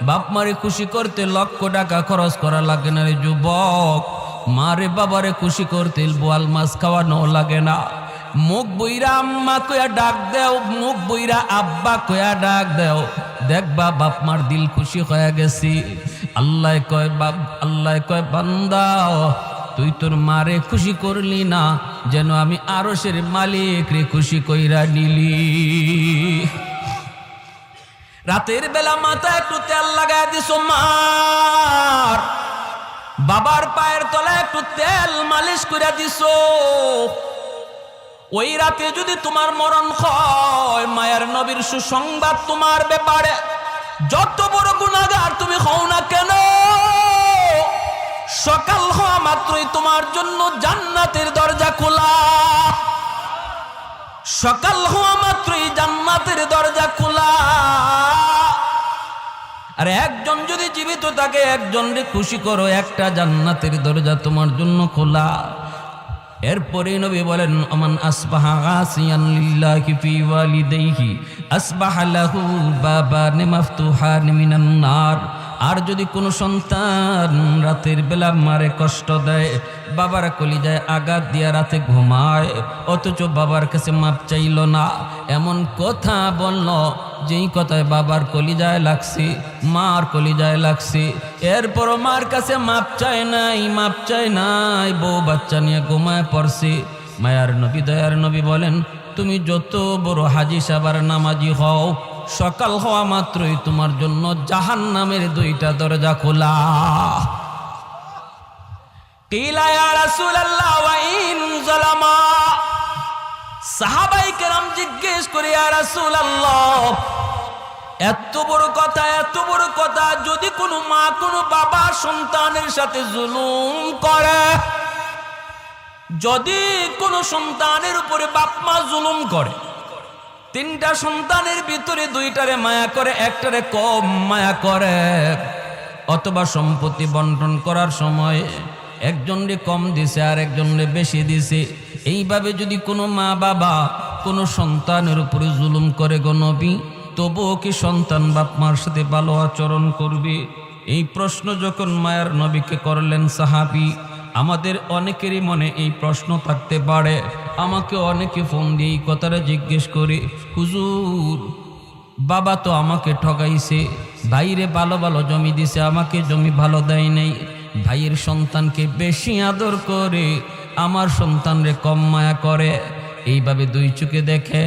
বাপ মারে খুশি করতে লক্ষ টাকা খরচ করা লাগে না রে যুবক। মারে বাবারে খুশি করতে বোয়াল মাছ খাওয়ানো লাগে না। মুখ বইরা আম্মা কয়া ডাক দেও, মুখ বইরা আব্বা কয়া ডাক দেও, দেখবা বাপ মার দিল খুশি হয়ে গেছি। আল্লাহ কয় বান্দা তুই তোর মারে খুশি করলি না, যেন আমি আরশের মালিক রে খুশি কইরা নিলি। রাতের বেলা মাথা একটু তেল লাগাই দিছো মার, বাবার পায়ের তলায় একটু তেল মালিশ করে দিছো। ওই রাতে যদি তোমার মরণ হয়, মায়ের নবীর সুসংবাদ তোমার ব্যাপারে, যত বড় গুনাহগার তুমি হও না কেন, সকাল হওয়া মাত্রই তোমার জন্য জান্নাতের দরজা খোলা। সকাল হওয়া মাত্রই জান্নাতের দরজা খোলা। আর একজন যদি জীবিত থাকে, একজনকে খুশি করো, একটা জান্নাতের দরজা তোমার জন্য খোলা। এরপরে নবী বলেন, আমান আসবাহা গাসিয়ান লিল্লাহি ফি ওয়ালিদাইহি আসবাহা লাহু বাবান মাফতুহান মিনান নার। আর যদি কোনো সন্তান রাতের বেলা মারে কষ্ট দেয়, বাবার কলিজায় আঘাত দিয়া রাতে ঘুমায়, অথচ বাবার কাছে মাপ চাইল না, এমন কথা বলল যেই কথায় বাবার কলিজায় লাগছে, মার কলিজায় লাগছে, এরপরও মার কাছে মাপ চায় নাই, বউ বাচ্চা নিয়ে ঘুমায় পড়ছে। মায়ার নবী দয়ার নবী বলেন, তুমি যত বড় হাজি সাবার নামাজি হও, সকাল হওয়া মাত্রই তোমার জন্য জাহান্নামের দুইটা দরজা খোলা। কিলা ইয়া রাসূলুল্লাহ ওয়া ইন যালামা। সাহাবায়ে কেরাম জিজ্ঞেস করে, ইয়া রাসূলুল্লাহ এত বড় কথা, যদি কোনো মা কোনো বাবা সন্তানের সাথে জুলুম করে, যদি কোনো সন্তানের উপরে বাপ মা জুলুম করে, তিনটা সন্তানের ভিতরে দুইটারে মায়া করে, একটারে কম মায়া করে, অথবা সম্পত্তি বন্টন করার সময় একজনরে কম দিছে আর একজনরে বেশি দিছে, এইভাবে যদি কোনো মা বাবা কোনো সন্তানের উপরে জুলুম করে গো নবী, তবুও কি সন্তান বাপ মার সাথে ভালো আচরণ করবে? এই প্রশ্ন যখন মায়ার নবীকে করলেন সাহাবী, আমাদের অনেকেরই মনে এই প্রশ্ন থাকতে পারে। আমাকে অনেকে ফোন দিয়ে এই কথাটা জিজ্ঞেস করে, হুজুর বাবা তো আমাকে ঠকাইছে, ভাইরে ভালো ভালো জমি দিছে, আমাকে জমি ভালো দেয় নাই, ভাইয়ের সন্তানকে বেশি আদর করে, আমার সন্তানরে কম মায়া করে, এইভাবে দুই চোখে দেখে,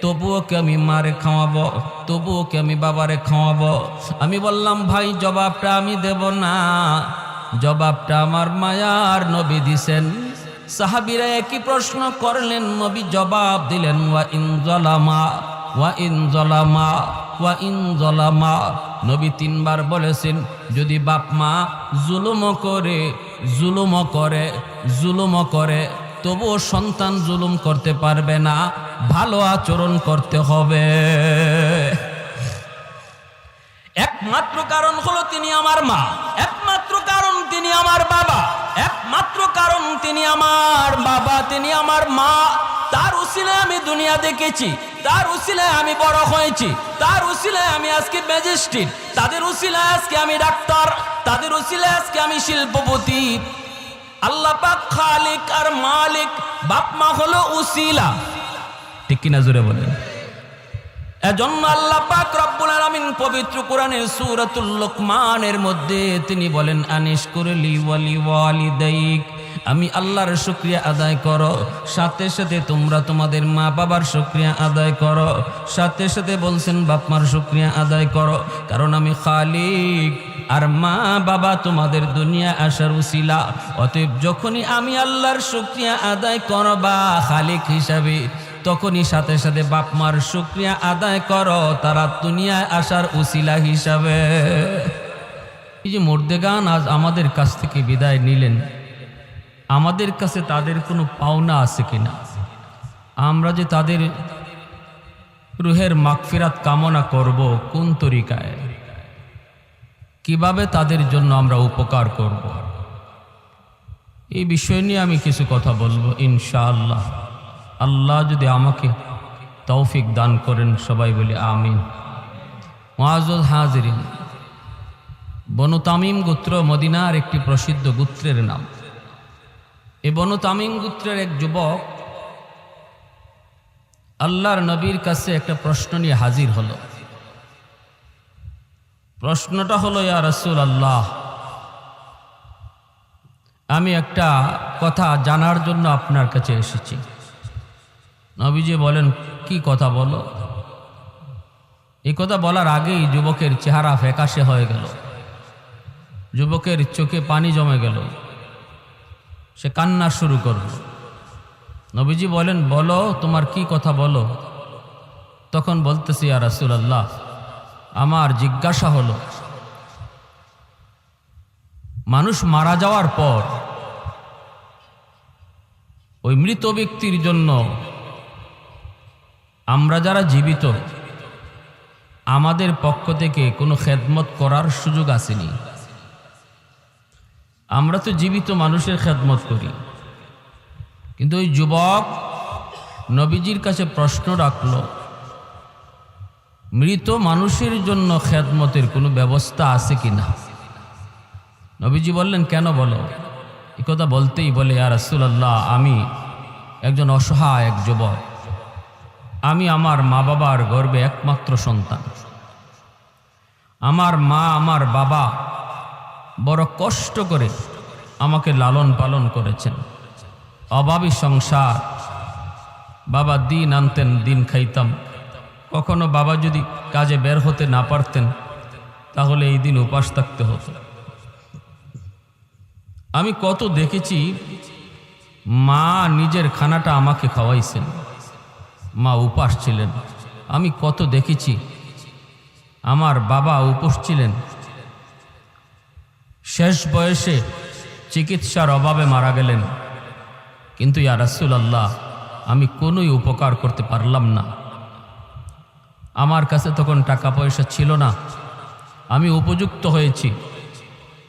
তবুও কি আমি মারে খাওয়াবো, তবুও কি আমি বাবারে খাওয়াবো? আমি বললাম, ভাই জবাবটা আমি দেব না, জবাবটা আমার মায়ার নবী দিছেন। সাহাবীরা একই প্রশ্ন করলেন, নবী জবাব দিলেন, ওয়া ইন যালামা ওয়া ইন যালামা ওয়া ইন যালামা। নবী তিনবার বলেছেন, যদি বাপ মা জুলুম করে তবুও সন্তান জুলুম করতে পারবে না, ভালো আচরণ করতে হবে। একমাত্র কারণ হলো তিনি আমার মা, একমাত্র কারণ তিনি আমার বাবা, একমাত্র কারণ তিনি আমার বাবা, তিনি আমার মা। তার উসিলায় আমি দুনিয়া দেখেছি, তার উসিলায় আমি বড় হয়েছি, তার উসিলায় আমি আজকে ম্যাজিস্ট্রেট, তাদের উসিলায় আজকে আমি ডাক্তার, তাদের উসিলায় আজকে আমি শিল্পপতি। আল্লাহ পাক খালিক আর মালিক, বাপ মা হলো উসিলা, ঠিক কিনা জোরে বলেন? এজন্য আল্লাহ পাক রব্বুল আলামিন পবিত্র কোরআনের সূরাতুল লুকমানের মধ্যে তিনি বলেন, আনিশকুরলি ওয়ালি ওয়ালিদাইক, আমি আল্লাহর শুকরিয়া আদায় করো, সাথে সাথে তোমরা তোমাদের মা বাবার শুকরিয়া আদায় করো, সাথে সাথে বলছেন বাপ মার শুকরিয়া আদায় করো, কারণ আমি খালিক আর মা বাবা তোমাদের দুনিয়া আসার উসিলা। অতএব যখনই আমি আল্লাহর শুকরিয়া আদায় করবা খালিক হিসাবে, তখনই সাথে সাথে বাপ মার শুকরিয়া আদায় করো তারা দুনিয়ায় আসার উসিলা হিসাবে। এই যে মুর্দেগান আজ আমাদের কাছ থেকে বিদায় নিলেন, আমাদের কাছে তাদের কোনো পাওনা আছে কিনা? আমরা যে তাদের রুহের মাগফিরাত কামনা করব, কোন তরিকায়, কিভাবে তাদের জন্য আমরা উপকার করব, এই বিষয় নিয়ে আমি কিছু কথা বলবো ইনশাআল্লাহ। আল্লাহ যদি আমাকে তৌফিক দান করেন, সবাই বলি আমিন। মুআজ্জাজ হাজিরিন, বনু তামিম গোত্র মদিনার একটি প্রসিদ্ধ গোত্রের নাম। এই বনু তামিম গোত্রের এক যুবক আল্লাহর নবীর কাছে একটা প্রশ্ন নিয়ে হাজির হলো। প্রশ্নটা হলো, ইয়া রাসূলুল্লাহ, আমি একটা কথা জানার জন্য আপনার কাছে এসেছি। নবীজি বলেন, কি কথা বলো? এই কথা বলার আগেই যুবকের চেহারা ফ্যাকাশে হয়ে গেল, যুবকের চোখে পানি জমে গেল, সে কান্না শুরু করল। নবীজি বলেন, বলো, তোমার কি কথা বলো। তখন বলতেছি, ইয়া রাসূলুল্লাহ, আমার জিজ্ঞাসা হলো, মানুষ মারা যাওয়ার পর ওই মৃত ব্যক্তির জন্য আমরা যারা জীবিত, আমাদের পক্ষ থেকে কোনো খেদমত করার সুযোগ আসেনি। আমরা তো জীবিত মানুষের খেদমত করি, কিন্তু ওই যুবক নবীজির কাছে প্রশ্ন রাখল, মৃত মানুষের জন্য খেদমতের কোনো ব্যবস্থা আছে কিনা। নবীজি বললেন, কেন বলো? এই কথা বলতেই বলে, ইয়া রাসূলুল্লাহ, আমি একজন অসহায় এক যুবক, আমি আমার মা বাবার গর্ভে একমাত্র সন্তান। আমার মা আমার বাবা বড় কষ্ট করে আমাকে লালন পালন করেছেন, অভাবী সংসার। বাবা দিন আনতেন, দিন খাইতাম। কখনো বাবা যদি কাজে বের হতে না পারতেন, তাহলে এই দিন উপাস থাকতে হতো। আমি কত দেখেছি, মা নিজের খানাটা আমাকে খাওয়াইছেন, মা উপাস ছিলেন। আমি কত দেখেছি আমার বাবা উপোস ছিলেন, শেষ বয়সে চিকিৎসার অভাবে মারা গেলেন। কিন্তু ইয়া রাসূলুল্লাহ, আমি কোনোই উপকার করতে পারলাম না। আমার কাছে তখন টাকা পয়সা ছিল না, আমি উপযুক্ত হয়েছি,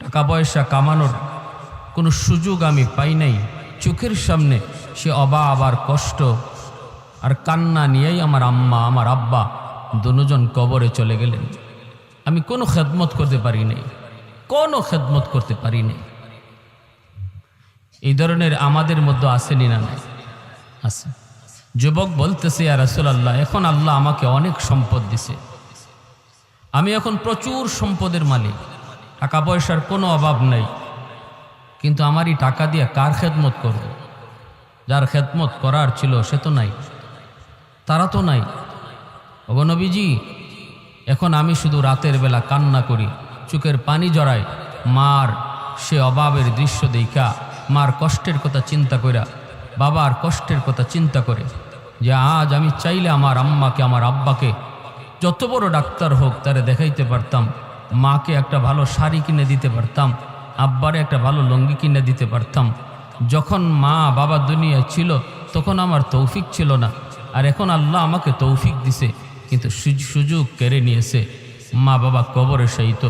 টাকা পয়সা কামানোর কোনো সুযোগ আমি পাই নাই। চোখের সামনে সে অভাব আর কষ্ট আর কান্না নিয়েই আমার আম্মা আমার আব্বা দুজন কবরে চলে গেলেন। আমি কোনো খেদমত করতে পারি নাই, কোনো খেদমত করতে পারি নাই। এই ধরনের আমাদের মধ্যে আসেনি না? নাই, আছে। যুবক বলতেছে, ইয়া রাসূলুল্লাহ, এখন আল্লাহ আমাকে অনেক সম্পদ দিছে, আমি এখন প্রচুর সম্পদের মালিক, টাকা পয়সার কোনো অভাব নাই, কিন্তু আমার এই টাকা দিয়ে কার খেদমত করব? যার খেদমত করার ছিল সে তো নাই, তারা তো নাই। ওগো নবীজি, এখন আমি শুধু রাতের বেলা কান্না করি, চোখের পানি জড়াই, মার সে অভাবের দৃশ্য দেখা, মার কষ্টের কথা চিন্তা কইরা, বাবার কষ্টের কথা চিন্তা করে, যে আজ আমি চাইলে আমার আম্মাকে আমার আব্বাকে যত বড় ডাক্তার হোক তারে দেখাইতে পারতাম, মাকে একটা ভালো শাড়ি কিনে দিতে পারতাম, আব্বারে একটা ভালো লুঙ্গি কিনে দিতে পারতাম। যখন মা বাবা দুনিয়ায় ছিল তখন আমার তৌফিক ছিল না, আর এখন আল্লাহ আমাকে তৌফিক দিছে, কিন্তু সুযোগ কেড়ে নিয়েছে, মা বাবা কবরে শায়িত।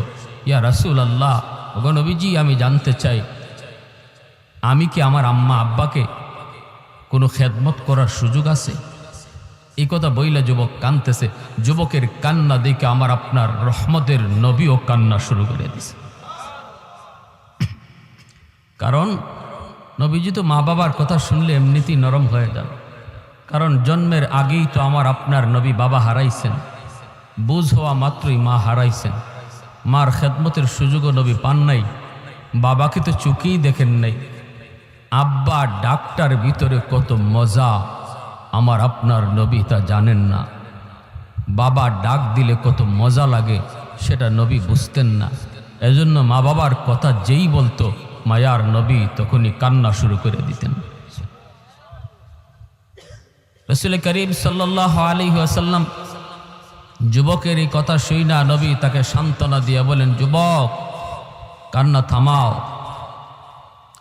ইয়া রাসূলুল্লাহ, ওগো নবীজি, আমি জানতে চাই, আমি কি আমার আম্মা আব্বাকে কোনো খেদমত করার সুযোগ আছে? এই কথা বইলা যুবক কাঁদতেছে। যুবকের কান্না দেখে আমার আপনার রহমতের নবীও কান্না শুরু করে দিছে। কারণ নবীজি তো মা বাবার কথা শুনলে এমনিতেই নরম হয়ে যান। কারণ জন্মের আগেই তো আমার আপনার নবী বাবা হারাইছেন, বুঝ হওয়া মাত্রই মা হারাইছেন, মার খেদমতের সুযোগও নবী পান নাই, বাবাকে তো চোখেই দেখেন নাই। আব্বা ডাক্তার ভিতরে কত মজা আমার আপনার নবী তা জানেন না। বাবা ডাক দিলে কত মজা লাগে সেটা নবী বুঝতেন না। এজন্য মা বাবার কথা যেই বলতো মায়ার নবী তখনই কান্না শুরু করে দিতেন। রাসূল করিম সাল্লাল্লাহু আলাইহি ওয়াসাল্লাম যুবকের এই কথা শুই না নবী তাকে সান্ত্বনা দিয়ে বলেন, যুবক, কান্না থামাও,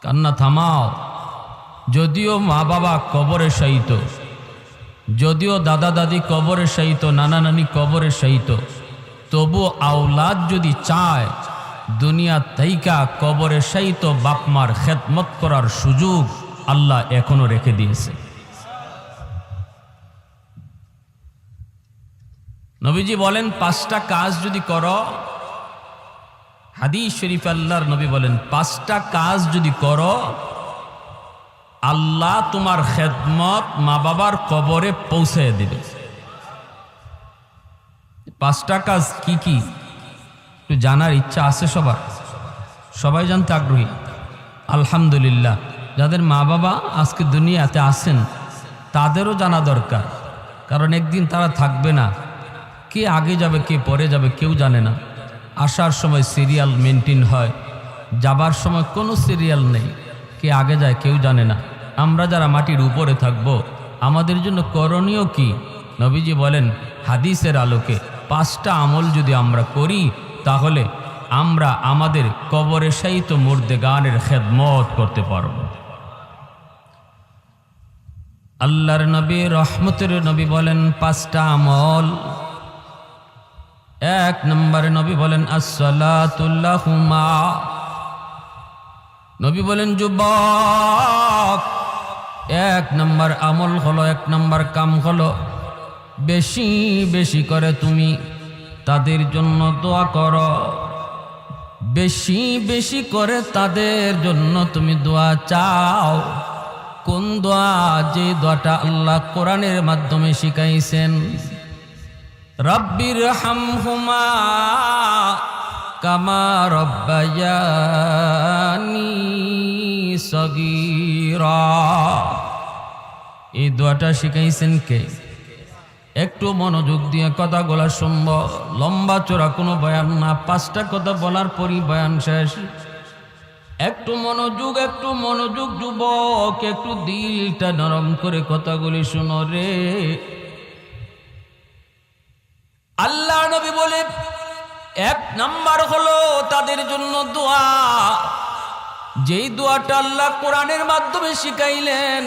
কান্না থামাও। যদিও মা বাবা কবরে শায়িত, যদিও দাদা দাদি কবরে শায়িত, নানা নানি কবরে শায়িত, তবু আওলাদ যদি চায় দুনিয়া তাইকা কবরে শায়িত বাপ মার খেদমত করার সুযোগ আল্লাহ এখনো রেখে দিয়েছে। নবীজি বলেন, 5টা কাজ যদি করো হাদিস শরীফে আল্লাহর নবী বলেন, 5টা কাজ যদি করো আল্লাহ তোমার খেদমত মা বাবার কবরে পৌঁছে দিবে। 5টা কাজ কি কি একটু জানার ইচ্ছা আছে সবার? সবাই জানতে আগ্রহী? আলহামদুলিল্লাহ। যাদের মা বাবা আজকে দুনিয়াতে আছেন তাদেরও জানা দরকার, কারণ একদিন তারা থাকবে না। কে আগে যাবে কে পরে যাবে কেউ জানে না। আসার সময় সিরিয়াল মেনটেন হয়, যাবার সময় কোনো সিরিয়াল নেই, কে আগে যায় কেউ জানে না। আমরা যারা মাটির উপরে থাকব আমাদের জন্য করণীয় কি? নবীজি বলেন হাদিসের আলোকে 5টা আমল যদি আমরা করি তাহলে আমরা আমাদের কবরে শায়িত মুর্দেগানের খেদমত করতে পারব। আল্লাহর নবী রহমতের নবী বলেন 5টা আমল। 1 নম্বরে নবী বলেন আসসালাতু লাহুমা। নবী বলেন যুবক 1 নম্বর আমল হলো, 1 নম্বর কাম হলো বেশি বেশি করে তুমি তাদের জন্য দোয়া করো। বেশি বেশি করে তাদের জন্য তুমি দোয়া চাও। কোন দোয়া? যে দোয়াটা আল্লাহ কোরআনের মাধ্যমে শিখাইছেন, রব্বির হামহুমা কামা রব্বায়ানি সগীরা। এই দোয়াটা শিখাইছেন কে? একটু মনোযোগ দিয়ে কথাগুলো শুনব। লম্বা চোরা কোনো বয়ান না, 5টা কথা বলার পরই বয়ান শেষ। একটু মনোযোগ, একটু মনোযোগ যুবক, একটু দিলটা নরম করে কথাগুলি শুনো রে। আল্লাহ নবী বলে 1 নাম্বার হলো তাদের জন্য দোয়া। যেই দোয়াটা আল্লাহ কোরআনের মাধ্যমে শিখাইলেন।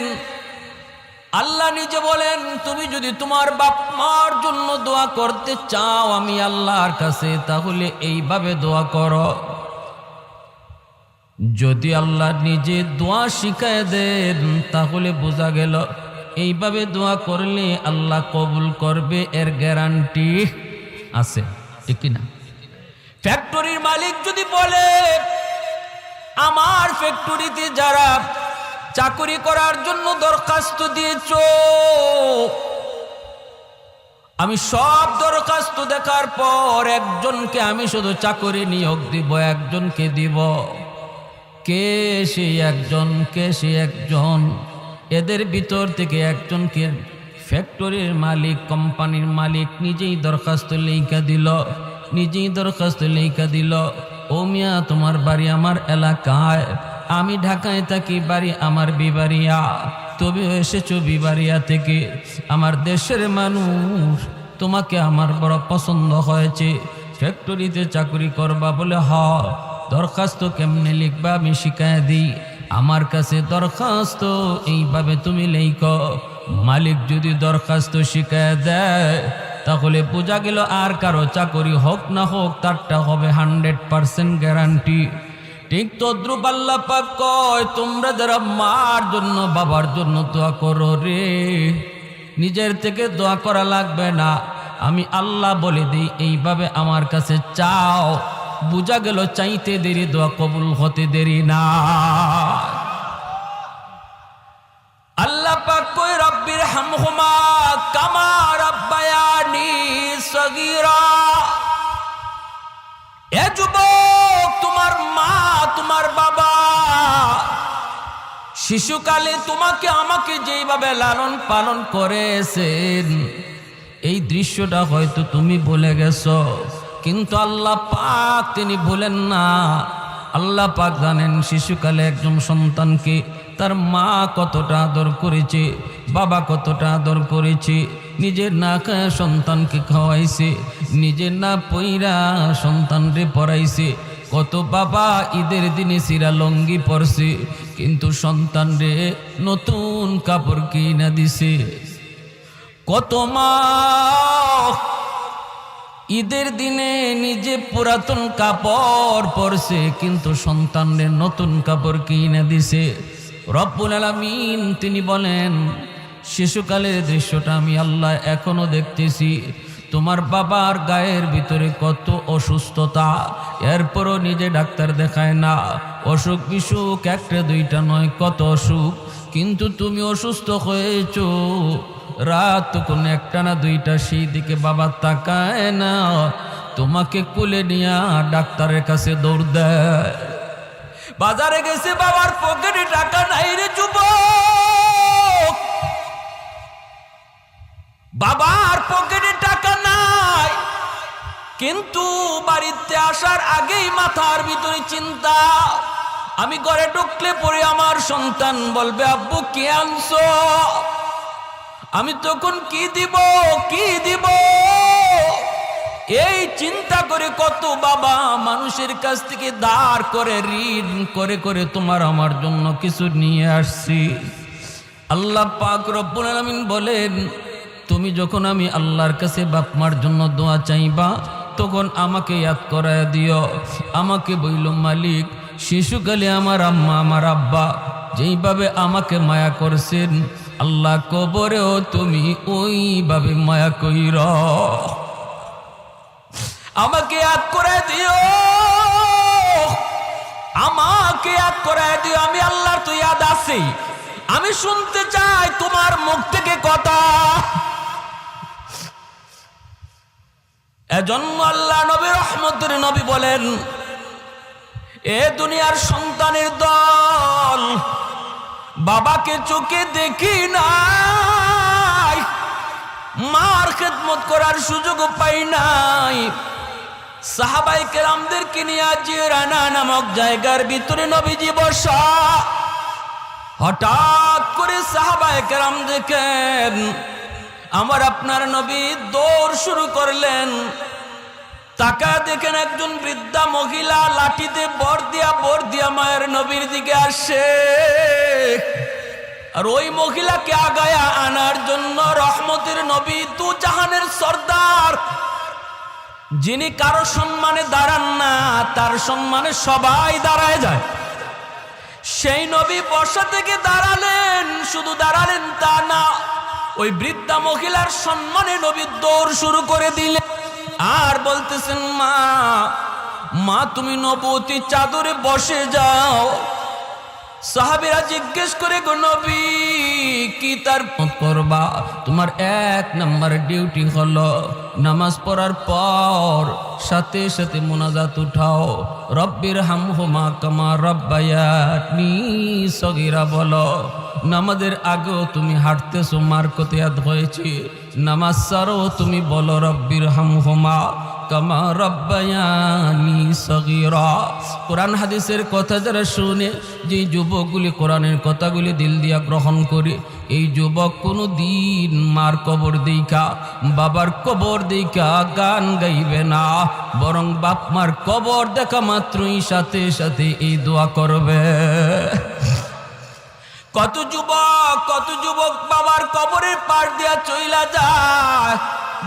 আল্লাহ নিজে বলেন তুমি যদি তোমার বাপ মার জন্য দোয়া করতে চাও আমি আল্লাহর কাছে, তাহলে এইভাবে দোয়া করো। যদি আল্লাহ নিজে দোয়া শিখায় দেন তাহলে বোঝা গেল এইভাবে দোয়া করলে আল্লাহ কবুল করবে, এর গ্যারান্টি আছে, ঠিক না? ফ্যাক্টরির মালিক যদি বলে আমার ফ্যাক্টরিতে যারা চাকরি করার জন্য দরখাস্ত দিয়েছো, আমি সব দরখাস্ত দেখার পর একজনকে আমি শুধু চাকরি নিয়োগ দিব, একজনকে দিব। কে সেই একজন? কে সেই একজন? এদের ভিতর থেকে একজনকে ফ্যাক্টরির মালিক, কোম্পানির মালিক নিজেই দরখাস্ত লেখা দিল, নিজেই দরখাস্ত লেখা দিল, ও মিয়া তোমার বাড়ি আমার এলাকায়, আমি ঢাকায় থাকি, বাড়ি আমার বিবাড়িয়া, তবে এসেছো বিবাড়িয়া থেকে, আমার দেশের মানুষ, তোমাকে আমার বড় পছন্দ হয়েছে, ফ্যাক্টরিতে চাকরি করবা বলে হ। দরখাস্ত কেমনে লিখবা আমি শিখায় দিই, আমার কাছে দরখাস্ত এইভাবে তুমি লেখো। মালিক যদি দরখাস্ত শিখায় দেয় তাহলে বোঝা গেল আর কারো চাকরি হোক না হোক তারটা হবে 100% গ্যারান্টি। ঠিক তদ্রুপ আল্লাহ পাক কয় তোমরা যারা মার জন্য বাবার জন্য দোয়া করো রে, নিজের থেকে দোয়া করা লাগবে না, আমি আল্লাহ বলে দিই এইভাবে আমার কাছে চাও। বুঝা গেল চাইতে দেরি দোয়া কবুল হতে দেরি না। আল্লাহ পাক কয় রব্বির হামহুমা কামা রাব্বায়ানি সগীরা। এ যুবক, তোমার মা তোমার বাবা শিশুকালে তোমাকে আমাকে যেইভাবে লালন পালন করেছেন এই দৃশ্যটা হয়তো তুমি ভুলে গেছো, কিন্তু আল্লাহ পাক তিনি ভুলেন না। আল্লাহ পাক জানেন শিশুকালে একজন সন্তানকে তার মা কতটা আদর করেছে, বাবা কতটা আদর করেছে, নিজের না খায় সন্তানকে খাওয়াইছে, নিজের না পইরা সন্তানরে পড়াইছে। কত বাবা ঈদের দিনে সিরা লঙ্গি পরছে, কিন্তু সন্তানরে নতুন কাপড় কিনা দিছে। কত মা ঈদের দিনে নিজে পুরাতন কাপড় পরছে, কিন্তু সন্তানদের নতুন কাপড় কিনে দিছে। রব্বুল আলামিন তিনি বলেন শিশুকালের দৃশ্যটা আমি আল্লাহ এখনো দেখতেছি। তোমার বাবার গায়ের ভিতরে কত অসুস্থতা, এরপরও নিজে ডাক্তার দেখায় না। অসুখ বিসুখ একটা দুইটা নয়, কত অসুখ, কিন্তু তুমি অসুস্থ হয়েছ। রাত কোন একটা না দুইটা, সেই দিকে বাবা তাকায় না, তোমাকে কুলে নিয়ে ডাক্তারের কাছে দৌড় দেয়। বাজারে গেছে, বাবার পকেটে টাকা নাই রে যুবক, বাবার পকেটে টাকা নাই, কিন্তু বাড়িতে আসার আগেই মাথার ভিতরে চিন্তা, আমি ঘরে ঢুকলে পরে আমার সন্তান বলবে আব্বু কি আনছো, আমি তখন কি দিব কি দিব। এই চিন্তা করে কত বাবা মানুষের কাছ থেকে ধার করে ঋণ করে করে তোমার আমার জন্য কিছু নিয়ে আসছি। আল্লাহ পাক রব্বুল আলামিন বলেন, তুমি যখন আমি আল্লাহর কাছে বাপ মার জন্য দোয়া চাইবা, তখন আমাকে ইয়াদ করায় দিও। আমাকে বইল মালিক, শিশুকালে আমার আম্মা আমার আব্বা যেইভাবে আমাকে মায়া করছেন, আল্লাহ কবরেও তুমি ওইভাবে মায়া কইর, আমাকে ইয়াদ করে দিও, আমাকে ইয়াদ করে দিও। আমি আল্লাহর তো ইয়াদ আছি, আমি শুনতে চাই তোমার মুখ থেকে কথা। এজন্য আল্লাহ নবী রহমতের নবী বলেন, এ দুনিয়ার সন্তানের দল, বাবাকে চোখে দেখি নাই, মার খেদমত করার সুযোগ পাই নাই। সাহাবাই কেরামদেরকে নিয়ে জিরানা নামক জায়গার ভিতরে নবীজি বসা, হঠাৎ করে সাহাবাই কেরাম দেখেন আমার আপনার নবী দৌড় শুরু করলেন। তাকা দেখেন একজন বৃদ্ধা মহিলা লাঠিতে বর দিয়া মায়ের নবীর দিকে আসে, আর ওই মহিলাকে আগায়া আনার জন্য রহমতের নবী, দু জাহানের সর্দার, যিনি কারো সম্মানে দাঁড়ান না, তার সম্মানে সবাই দাঁড়ায় যায়, সেই নবী বসা থেকে দাঁড়ালেন। শুধু দাঁড়ালেন তা না, ওই বৃদ্ধা মহিলার সম্মানে নবী দৌড় শুরু করে দিলেন, আর বলতেছেন মা মা তুমি নবুয়তি চাদরে বসে যাও। সাহাবীরা জিজ্ঞেস করে, গো নবী কি তার করবা? তোমার এক নাম্বার ডিউটি হলো নামাজ পড়ার পর সাথে সাথে মুনাজাত উঠাও, রব্বির হামহুমা কামা রব্বায়ানি সগীরা বলো। নামাজের আগেও তুমি হাঁটতেছো, মার কতিয়াত হয়েছে, নামাজ ছাড়ো তুমি বলো রব্বির হামহুমা কামা রব্বায়ানি সগীরা। কোরআন হাদিসের কথা যারা শুনে, যে যুবকগুলি কোরআনের কথাগুলি দিল দিয়া গ্রহণ করে, এই যুবক কোনো দিন মার কবর দেইখা বাবার কবর দেইখা গান গাইবে না, বরং বাপ মার কবর দেখা মাত্রই সাথে সাথে এই দোয়া করবে। কত যুবক বাবার কবরের পাশ দিয়া চইলা যায়,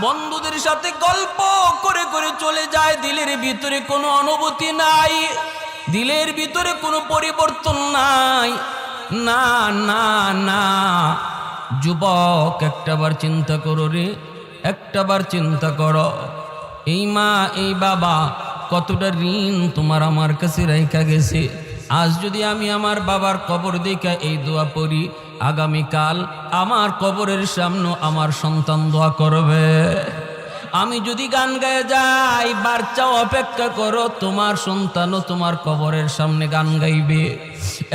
বন্ধুদের সাথে গল্প করে করে চলে যায়, দিলের ভিতরে কোনো অনুভূতি নাই, দিলের ভিতরে কোনো পরিবর্তন নাই। না না না যুবক, একটাবার চিন্তা করো রে, একটাবার চিন্তা করো, এই মা এই বাবা কতটা ঋণ তোমার আমার কাছে রাইখা গেছে। আজ যদি আমি আমার বাবার কবর দেখা এই দোয়া পড়ি, আগামীকাল আমার কবরের সামনে আমার সন্তান দোয়া করবে। আমি যদি গান গায়ে যাই, বাচ্চাও অপেক্ষা করো, তোমার সন্তানও তোমার কবরের সামনে গান গাইবে।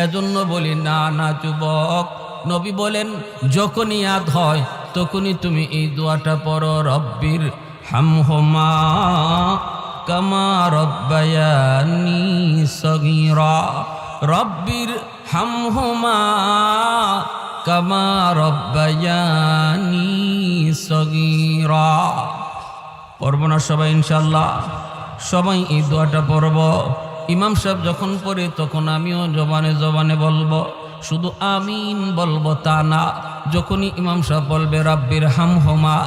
এজন্য বলি না না যুবক, নবী বলেন যখনই ইয়াদ হয় তখনই তুমি এই দোয়াটা পড়ো, রব্বির হামহুমা কামা রব্বায়ানি সগীরা, রব্বির হামহুমা কামা রব্বায়ানি সগীরা। পড়ব না সবাই ইনশাল্লাহ? সবাই এই দোয়াটা পড়ব। ইমাম সাহেব যখন পড়ে তখন আমিও জবানে জবানে বলবো, শুধু আমিন বলবো তা না, যখনই ইমাম সাহেব বলবে রব্বির হামহুমা,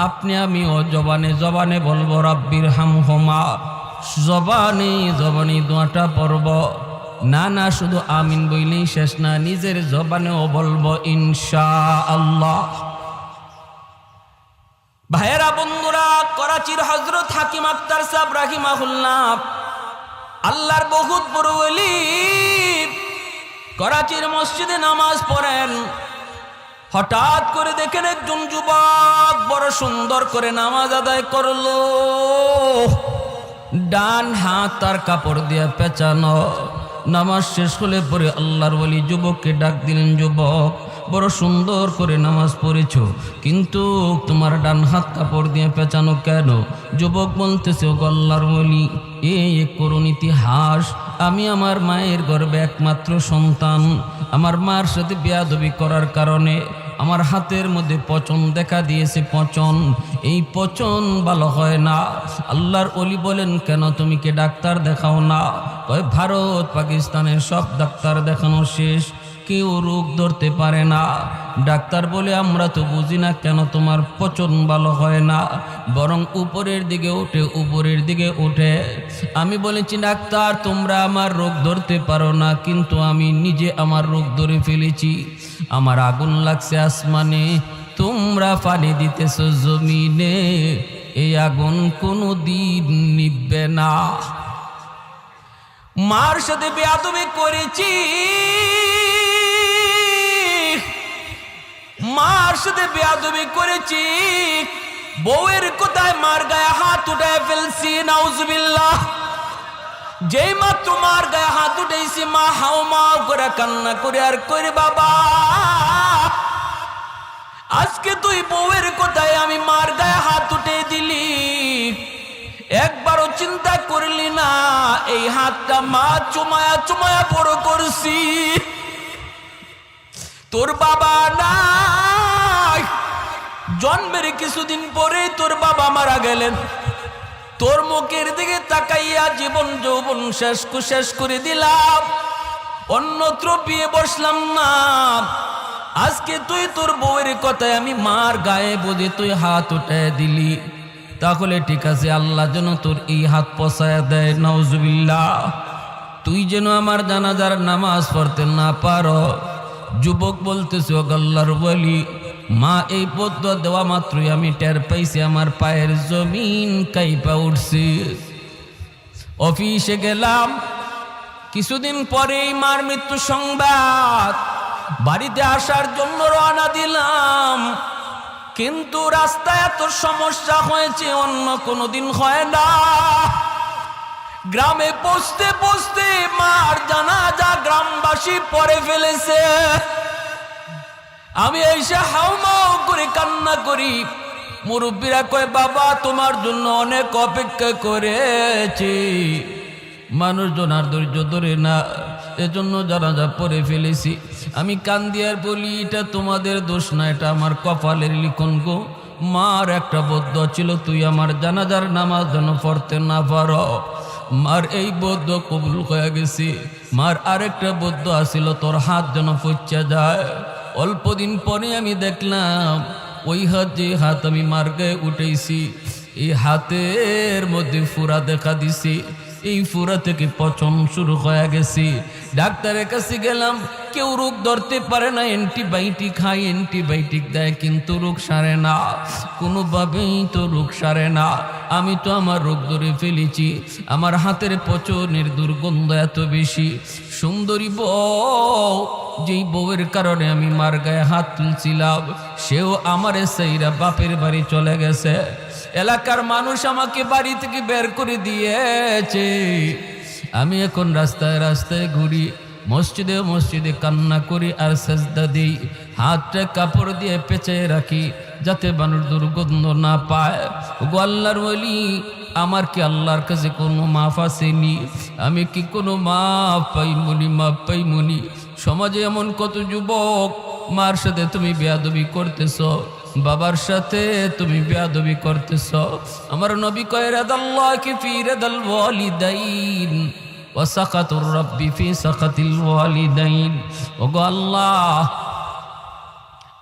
আপনি আমিও জবানে জবানে বলবো রব্বির হামহুমা, জবানে জবানে দোয়াটা পড়ব। না না শুধু আমিন বইলেই শেষ না, নিজের জবানেও বলবো ইনশাআল্লাহ। ভাইয়েরা বন্ধুরা, করাচির হযরত হাকিম আক্তার সাহেব রাহিমাহুল্লাহ আল্লাহর বহুত বড় ওলি, করাচির মসজিদে নামাজ পড়েন। হঠাৎ করে দেখেন একজন যুবক বড় সুন্দর করে নামাজ আদায় করলো, ডান হাত তার কাপড় দিয়ে পেঁচানো। নামাজ শেষ হলে পরে আল্লাহর ওলি যুবককে ডাক দিলেন, যুবক বড় সুন্দর করে নামাজ পড়েছ, কিন্তু তোমার ডান হাত কাপড় দিয়ে পেঁচানো কেন? যুবক বলতেছে, ও আল্লাহর ওলি, এই করুণ ইতিহাস, আমি আমার মায়ের গর্ভে একমাত্র সন্তান। আমার মার সাথে বেয়াদবি করার কারণে আমার হাতের মধ্যে পচন দেখা দিয়েছে। পচন, এই পচন ভালো হয় না। আল্লাহর ওলি বলেন, কেন তুমি কি ডাক্তার দেখাও না? কয়, ভারত পাকিস্তানের সব ডাক্তার দেখানো শেষ, কেউ রোগ ধরতে পারে না। ডাক্তার বলে, আমরা তো বুঝি না কেন তোমার পচন ভালো হয় না, বরং উপরের দিকে ওঠে, উপরের দিকে ওঠে। আমি বলেছি, ডাক্তার তোমরা আমার রোগ ধরতে পারো না, কিন্তু আমি নিজে আমার রোগ ধরে ফেলেছি। আমার আগুন লাগছে আসমানে, তোমরা পানি দিতেছ জমিনে, এই আগুন কোনো দিন নিভবে না। মার সাথে বেয়াদবি করেছি, মার সাথে বেয়াদবি করেছি, বউয়ের কোথায় মার গায়ে হাত উঠায় ফেলছি, নাউজুবিল্লাহ। যেই মাত্র মার গায়ে হাত উঠেছি, মা হাও মাও করে কান্না করে আর করে, বাবা আজকে তুই বউয়ের কোথায় আমি মার গায়ে হাত উঠে দিলি, একবারও চিন্তা করলি না এই হাতটা মা চুমায়া চুমায়া বড় করছি। তোর বাবা নাই, জন্মের কিছুদিন পরে তোর বাবা মারা গেলেন। তোর মুখের দিকে তাকাইয়া জীবন যৌবন শেষ করে দিলাম, অন্যত্র বিয়ে বসলাম না। আজকে তুই তোর বউয়ের কথায় আমি মার গায়ে বুঝে তুই হাত উঠায় দিলি, তাহলে ঠিক আছে, আল্লাহ যেন তোর এই হাত পচায় দেয়, নাউজুবিল্লাহ। তুই যেন আমার জানাজার নামাজ পড়তে না পারো। যুবক বলতেছে, ও আল্লাহর ওলি, মা এই পদ্ম দেওয়া মাত্রই আমি টের পাইছি আমার পায়ের জমিন কাইপা উঠছি। অফিসে গেলাম, কিছুদিন পরেই মার মৃত্যু সংবাদ। বাড়িতে আসার জন্য রওনা দিলাম, কিন্তু রাস্তায় এত সমস্যা হয়েছে অন্য কোনোদিন হয় না। গ্রামে পৌঁছতে পৌঁছতে মার জানাজা গ্রামবাসী পড়ে ফেলেছে। আমি এসে হাউমাউ করে কান্না করি। মুরব্বীরা কয়, বাবা তোমার জন্য অনেক অপেক্ষা করেছি। মানুষজন আর ধৈর্য ধরে না, এজন্য জানাজা পড়ে ফেলেছি। আমি কান্দি আর বলি, এটা তোমাদের দোষ না, এটা আমার কপালের লিখন গো। মার একটা বদ্ধ ছিল, তুই আমার জানাজার নামাজ যেন পড়তে না পারো। মার এই বদ্ধ কবুল হয়ে গেছি। মার আরেকটা বদ্ধ আসিল, তোর হাত যেন পচা যায়। অল্প দিন পরে আমি দেখলাম ওই হাত, যে হাত আমি মার গায়ে উঠেছি, এই হাতের মধ্যে ফুরা দেখা দিছি। এই ফুরা থেকে পচন শুরু হয়ে গেছি। ডাক্তারের কাছে গেলাম, কেউ রোগ ধরতে পারে না, অ্যান্টিবায়োটিক খাই, অ্যান্টিবায়োটিক দেয়, কিন্তু রোগ সারে না, কোনোভাবেই তো রোগ সারে না। আমি তো আমার রোগ ধরে ফেলেছি। আমার হাতের পচনের দুর্গন্ধ এত বেশি। সুন্দরী বউ, যেই বউয়ের কারণে আমি মার গায়ে হাত তুলছিলাম, সেও আমারে সেইরা বাপের বাড়ি চলে গেছে। এলাকার মানুষ আমাকে বাড়ি থেকে বের করে দিয়েছে। আমি এখন রাস্তায় রাস্তায় ঘুরি, মসজিদে মসজিদে কান্না করি আর সেজদা দিই। হাতটা কাপড় দিয়ে পেঁচিয়ে রাখি, যাতে মানুষ দুর্গন্ধ না পায়। গো আল্লাহর ওলি, আমার কি আল্লাহর কাছে কোনো মাফ আসেনি? আমি কি কোনো মাফ পাইমনি? মাফ পাইমনি? সমাজে এমন কত যুবক, মার সাথে তুমি বেয়াদবি করতেছ, বাবার সাথে তুমি বেয়াদবি করতেছ। আমার নবী কয়, রাদাল্লাহি ফি রাদাল ওয়ালিদাইন ওয়া সাকাতুর রাব্বি ফি সাকাতিল ওয়ালিদাইন। ওগো আল্লাহ,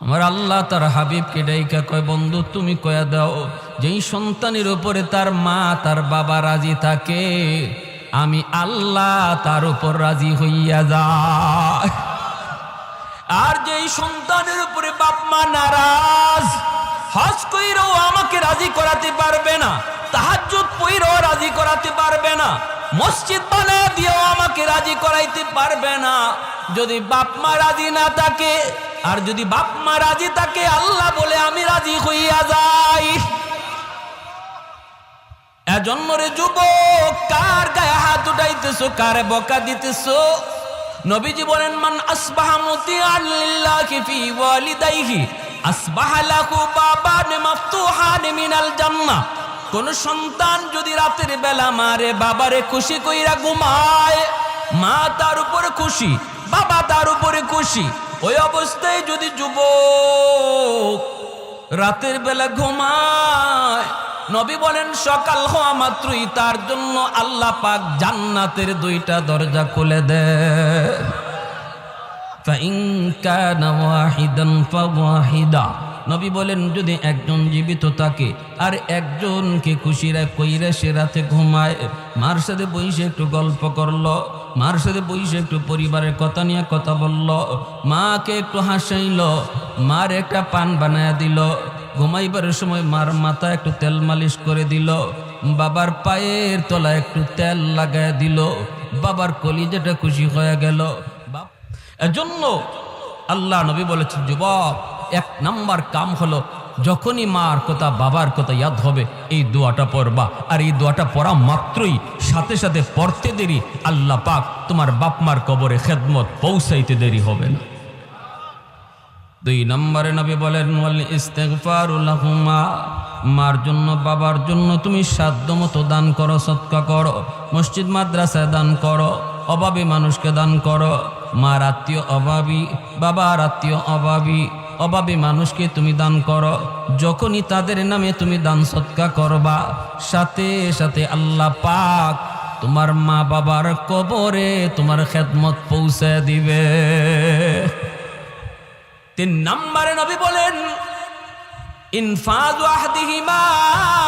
আমার আল্লাহ তার হাবিবকে ডাইকা কয়, বন্ধু তুমি কয়া দাও, যেই সন্তানের উপরে তার মা তার বাবা রাজি থাকে, আমি আল্লাহ তার উপর রাজি হইয়া যায়। আর যেই সন্তানের উপরে বাপ মা নারাজ, হজ কইরাও আমাকে রাজি করাতে পারবে না, তাহাজ্জুদ পড়াও রাজি করাতে পারবে না, মসজিদ বানায় দিয়েও আমাকে রাজি করাইতে পারবে না। যদি বাপ মা রাজি না থাকে, আর যদি বাপ মা রাজি থাকে, আল্লাহ বলে আমি রাজি হইয়া যাই। এজন্য রে যুবক, কার গায়ে হাত উঠাইতেছো, কার বকা দিতেছো? নবীজি বলেন, মান আসবাহা মুতিআন লিল্লাহি ফি ওয়ালিদাইহি আসবাহা লাহু বাবান মাফতুহান মিনাল জান্নাহ। কোন সন্তান যদি রাতের বেলা মারে বাবারে খুশি কইরা ঘুমায়, মা তার উপরে খুশি, বাবা তার উপরে খুশি, ওই অবস্থায় যদি যুবক রাতের বেলা ঘুমায়, নবী বলেন সকাল হওয়া মাত্রই তার জন্য আল্লাহ পাক জান্নাতের দুইটা দরজা খুলে দেয়। ফাইন কানা ওয়াহিদান ফাওয়াহিদা, নবী বলেন যদি একজন জীবিত থাকে আর একজনকে খুশিরা কইরা সে রাতে ঘুমায়, মার সাথে বসে একটু গল্প করলো, মার সাথে বসে একটু পরিবারের কথা নিয়ে কথা বলল, মাকে একটু হাসাইল, মার একটা পান বানায় দিল, ঘুমাইবার সময় মার মাথা একটু তেল মালিশ করে দিল, বাবার পায়ের তলা একটু তেল লাগায় দিল, বাবার কলিজাটা খুশি হয়ে গেল। এজন্য আল্লাহ নবী বলেছেন, যুবক এক নাম্বার কাম হলো যখনই মার কথা বাবার কথা ইয়াদ হবে এই দোয়াটা পড়বা, আর এই দোয়াটা পড়া মাত্রই সাথে সাথে পড়তে দেরি আল্লাহ পাক তোমার বাপ মার কবরে খেদমত পৌঁছাইতে দেরি হবে না। 2 নম্বরে নবী বলেন, ওয়াল ইস্তিগফারু লাহুমা, মার জন্য বাবার জন্য তুমি সাধ্যমতো দান করো, সদকা করো, মসজিদ মাদ্রাসায় দান করো, অভাবী মানুষকে দান করো। মার আত্মীয় অভাবী, বাবার আত্মীয় অভাবী, অভাবী মানুষকে তুমি দান করো। যখনই তাদের নামে তুমি দান সদকা করবা, সাথে সাথে আল্লাহ পাক তোমার মা বাবার কবরে তোমার খেদমত পৌঁছে দিবে। 3 নম্বরে নবী বলেন, ইনফাযু আহদিহিমা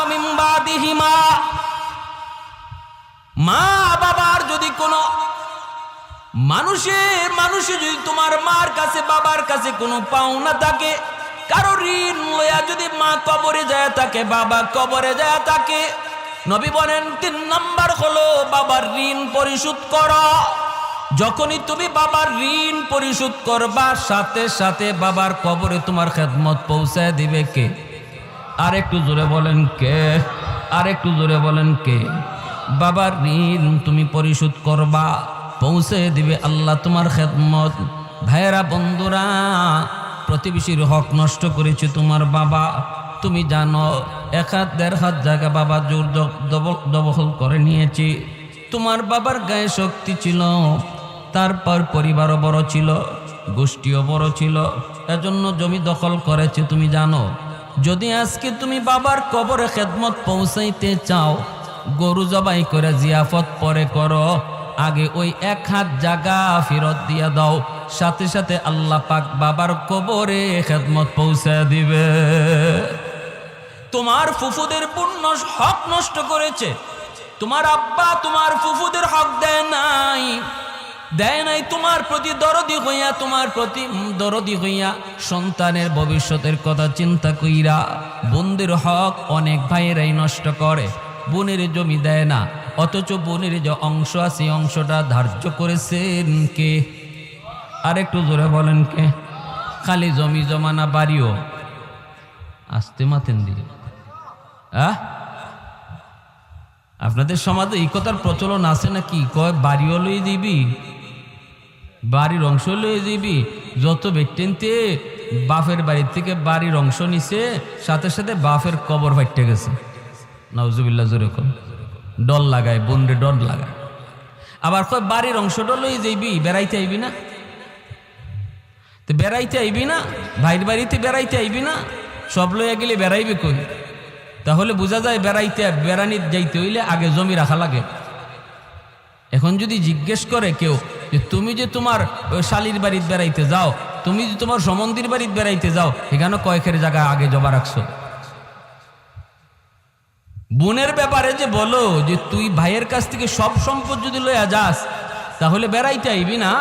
মিন বাদিহিমা, মা বাবার যদি কোনো মানুষে যদি তোমার মার কাছে বাবার কাছে কোনো পাওনা থাকে, কারো ঋণ লইয়া যদি মা কবরে যায় থাকে, বাবা কবরে যায় থাকে, নবী বলেন 3 নম্বর হলো বাবার ঋণ পরিশোধ করো। যখনই তুমি বাবার ঋণ পরিশোধ করবা, সাথে সাথে বাবার কবরে তোমার খেদমত পৌঁছায় দিবে কে? আর একটু জোরে বলেন কে? আর একটু জোরে বলেন কে? বাবার ঋণ তুমি পরিশোধ করবা, পৌঁছে দিবে আল্লাহ তোমার খেদমত। ভাইয়েরা, বন্ধুরা, প্রতিবেশীর হক নষ্ট করেছে তোমার বাবা, তুমি জানো 1 হাত 1.5 হাত জায়গা বাবা জোর দখল করে নিয়েছে। তোমার বাবার গায়ে শক্তি ছিল, তারপর পরিবারও বড় ছিল, গোষ্ঠীও বড় ছিল, এজন্য জমি দখল করেছে। তুমি জানো, যদি আজকে তুমি বাবার কবরে খেদমত পৌঁছাইতে চাও, গরু জবাই করে জিয়াফত পরে করো, আগে ওই 1 হাত জায়গা ফেরত দিয়া দাও, সাথে সাথে আল্লাহ পাক বাবার কবরে খেদমত পৌঁছে দিবে। তোমার ফুফুদের পূর্ণ হক নষ্ট করেছে, তোমার আব্বা তোমার ফুফুদের হক দেয় নাই, তোমার প্রতি দরদি হইয়া, তোমার প্রতি দরদি হইয়া, সন্তানের ভবিষ্যতের কথা চিন্তা কইরা বোনদের হক অনেক ভাইয়েরাই নষ্ট করে। বোনের জমি দেয় না, অথচ বোনের যে অংশ আছে অংশটা ধার্য করেছেন কে? আর একটু জোরে বলেন কে? খালি জমি জমানা বাড়িও আসতে মাতেন দিয়ে। আপনাদের সমাজে এই কথার প্রচলন আছে নাকি? কয় বাড়িও লই দিবি, বাড়ির অংশ লই দিবি। যত ব্যক্তিতে বাপের বাড়ির থেকে বাড়ির অংশ নিছে, সাথে সাথে বাপের কবর ফাইটে গেছে। নাউজুবিল্লাহ, জোরে কম ডর লাগায়, বোনরে ডর লাগায়। আবার কয় বাড়ির অংশটা লই যাইবি, বেড়াইতে আইবি না? তো বেড়াইতে আইবি না, ভাইয়ের বাড়িতে বেড়াইতে আইবি না, সব লইয়া গেলে বেড়াইবে কই? তাহলে বোঝা যায় বেড়ানি যাইতে হইলে আগে জমি রাখা লাগে। এখন যদি জিজ্ঞেস করে কেউ যে তুমি যে তোমার শালির বাড়িতে বেড়াইতে যাও, তুমি যে তোমার সম্বন্ধীর বাড়িতে বেড়াইতে যাও, এখানে কয়েকের জায়গা আগে জমা রাখছো? বোনের ব্যাপারে যে বলো যে তুই ভাইয়ের কাছ থেকে সব সম্পদ যদি লইয়া যাস, তাহলে বেড়াইতে আইবি না?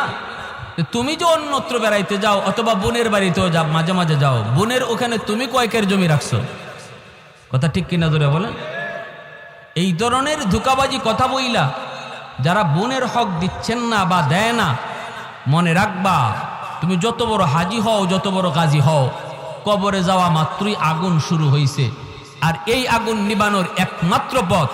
তুমি যে অন্যত্র বেড়াইতে যাও অথবা বোনের বাড়িতেও যাও, মাঝে মাঝে যাও, বোনের ওখানে তুমি কয়েকের জমি রাখছো? কথা ঠিক কিনা ধরে বলেন? এই ধরনের ধোঁকাবাজি কথা বইলা যারা বোনের হক দিচ্ছেন না বা দেয় না, মনে রাখবা তুমি যত বড় হাজি হও, যত বড় গাজী হও, কবরে যাওয়া মাত্রই আগুন শুরু হয়েছে। আর এই আগুন নিবানোর একমাত্র পথ,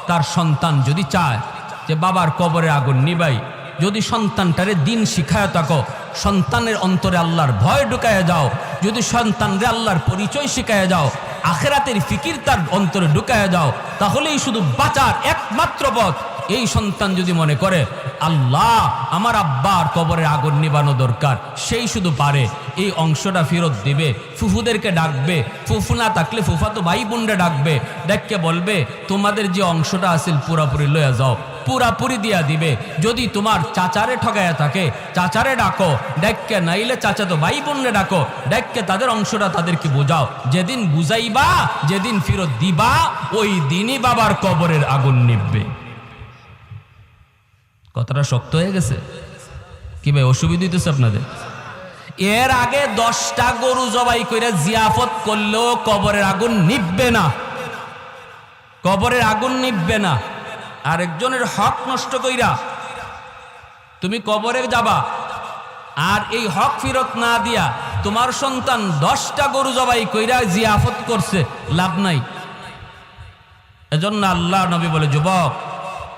তার সন্তান যদি চায় যে বাবার কবরে আগুন নিবাই, যদি সন্তানটারে দিন শিখায় থাকো, সন্তানের অন্তরে আল্লাহর ভয় ঢুকায় যাও, যদি সন্তানরে আল্লাহর পরিচয় শিখায় যাও, আখেরাতের ফিকির তার অন্তরে ঢুকায় যাও, তাহলেই শুধু বাঁচার একমাত্র পথ। এই সন্তান যদি মনে করে আল্লাহ আমার আব্বার কবরে আগুন নিবানো দরকার, সেই শুধু পারে এই অংশটা ফেরত দিবে, ফুফুদেরকে ডাকবে, ফুফু না থাকলে ফুফাতো ভাই বোনরা ডাকবে, ডাককে বলবে তোমাদের যে অংশটা আছে পুরাপুরি লয়ে যাও, পুরাপুরি দিয়া দিবে। যদি তোমার চাচারে ঠগায়া থাকে, চাচারে ডাকো, ডাককে নাইলে চাচাতো ভাই বোনরে ডাকো, ডাককে তাদের অংশটা তাদেরকে বোঝাও। যেদিন বুঝাইবা, যেদিন ফেরত দিবা, ওই দিনই বাবার কবরের আগুন নিববে। কথাটা শক্ত হয়ে গেছে কি ভাই? অসুবিধা হইতেছে আপনাদের? এর আগে 10টা গরু জবাই করে জিয়াফত করলেও কবরের আগুন নিববে না, কবরের আগুন নিববে না। আরেকজনের হক নষ্ট কইরা তুমি কবরে যাবা, আর এই হক ফেরত না দিয়া তোমার সন্তান 10টা গরু জবাই কইরা জিয়াফত করছে, লাভ নাই। এজন্য আল্লাহ নবী বলে, যুবক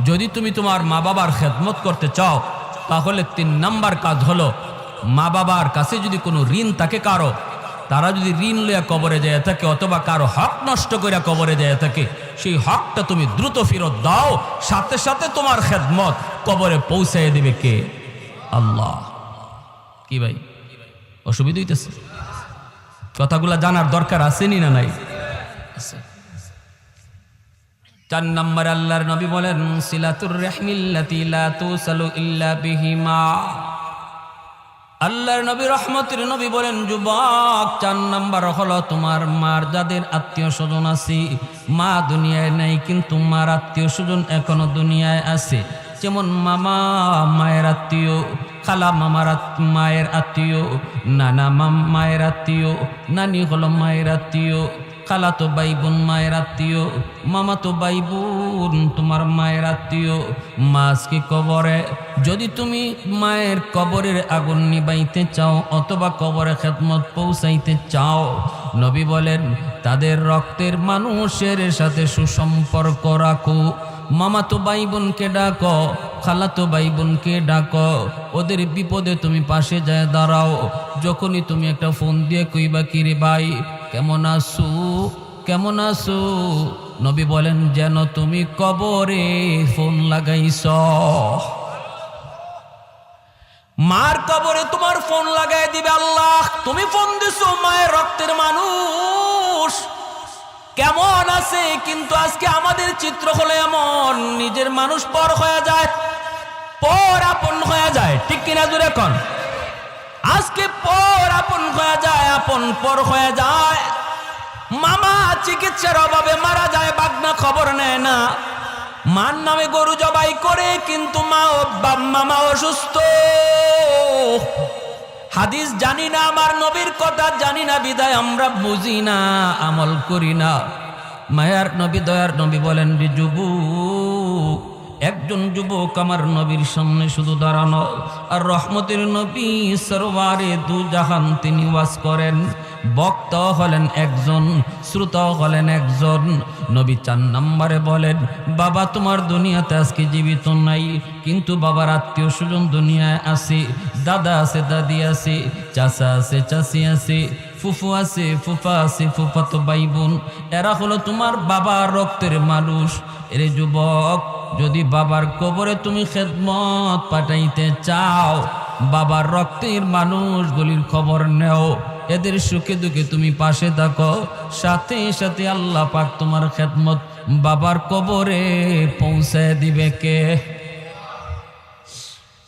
যদি তুমি তোমার মা বাবার খেদমত করতে চাও, তাহলে 3 নাম্বার কাজ হলো, মা বাবার কাছে যদি কোনো ঋণ থাকে কারো, তারা যদি ঋণ লইয়া কবরে যায় থাকে অথবা কারো হক নষ্ট কইরা কবরে যায় থাকে, সেই হকটা তুমি দ্রুত ফেরত দাও, সাথে সাথে তোমার খেদমত কবরে পৌঁছায় দিবে কে? আল্লাহ। কি ভাই অসুবিধা হইতেছে? কথাগুলা জানার দরকার আসেনি না নাই? 4 নম্বর আল্লাহর নবী বলেন, সিলাতুর রাহমিল্লাতি লা তুসালু ইল্লা বিহিমা। আল্লাহর নবী রহমতের নবী বলেন, যুবক 4 নম্বর হলো তোমার মার যাদের আত্মীয় স্বজন আছে, মা দুনিয়ায় নাই কিন্তু মার আত্মীয় স্বজন এখনো দুনিয়ায় আছে। যেমন মামা মায়ের আত্মীয়, খালা মায়ের আত্মীয়, নানা মায়ের আত্মীয়, নানি হলো মায়ের আত্মীয়, খালা তো ভাই বোন মায়ের আত্মীয়, মামা তো ভাই বোন তোমার মায়ের আত্মীয়। মাছকে কবরে যদি তুমি মায়ের কবরের আগুন নিবাইতে চাও অথবা কবরে খেদমত পৌঁছাইতে চাও, নবী বলেন তাদের রক্তের মানুষের সাথে সুসম্পর্ক রাখো। মামা তো ভাই বোনকে ডাকো, খালা তো ভাই বোনকে ডাকো, ওদের বিপদে তুমি পাশে যায় দাঁড়াও। যখনই তুমি একটা ফোন দিয়ে কইবা কিরে ভাই কেমন আছো, কেমন আছো, নবী বলেন যেন তুমি কবরে ফোন লাগাইছ। মার কবরে তোমার ফোন লাগাই দিবে আল্লাহ। তুমি ফোন দিছো মায়ের রক্তের মানুষ কেমন আছে, কিন্তু আজকে আমাদের চিত্র হলো এমন, নিজের মানুষ পর হয়ে যায়, পর আপন হয়ে যায়। ঠিক কিনা জোরে কোন? আজকে পর আপন হয়ে যায়, আপন পর হয়ে যায়। মামা চিকিৎসার অভাবে মারা যায়, বাগনা খবর নেয় না। মার নামে গরু জবাই করে, কিন্তু মামা অসুস্থ। হাদিস জানি না, আমার নবীর কথা জানি না, বিদায় আমরা বুঝি না, আমল করি না। মায়ার নবী দয়ার নবী বলেন, যুবক একজন যুবক আমার নবীর সামনে শুধু দাঁড়ানো, আর রহমতের নবী সরওয়ারে দু জাহান তিনি ওয়াজ করেন। বক্তা হলেন একজন, শ্রোতা হলেন একজন। নবী 4 নম্বরে বলেন, বাবা তোমার দুনিয়াতে আজকে জীবিত নাই, কিন্তু বাবার আত্মীয় স্বজন দুনিয়ায় আছে, দাদা আছে, দাদি আছে, চাচা আছে, চাচি আছে, ফুফু আছে, ফুফা আছে, ফুফাতো ভাই বোন, এরা হলো তোমার বাবার রক্তের মানুষ। এরে যুবক, যদি বাবার কবরে তুমি খেদমত পাঠাইতে চাও, বাবার রক্তের মানুষগুলির খবর নেও, এদের সুখে দুঃখে তুমি পাশে থাকো, সাথে সাথে আল্লাহ পাক তোমার খেদমত বাবার কবরে পৌঁছায় দিবে কে?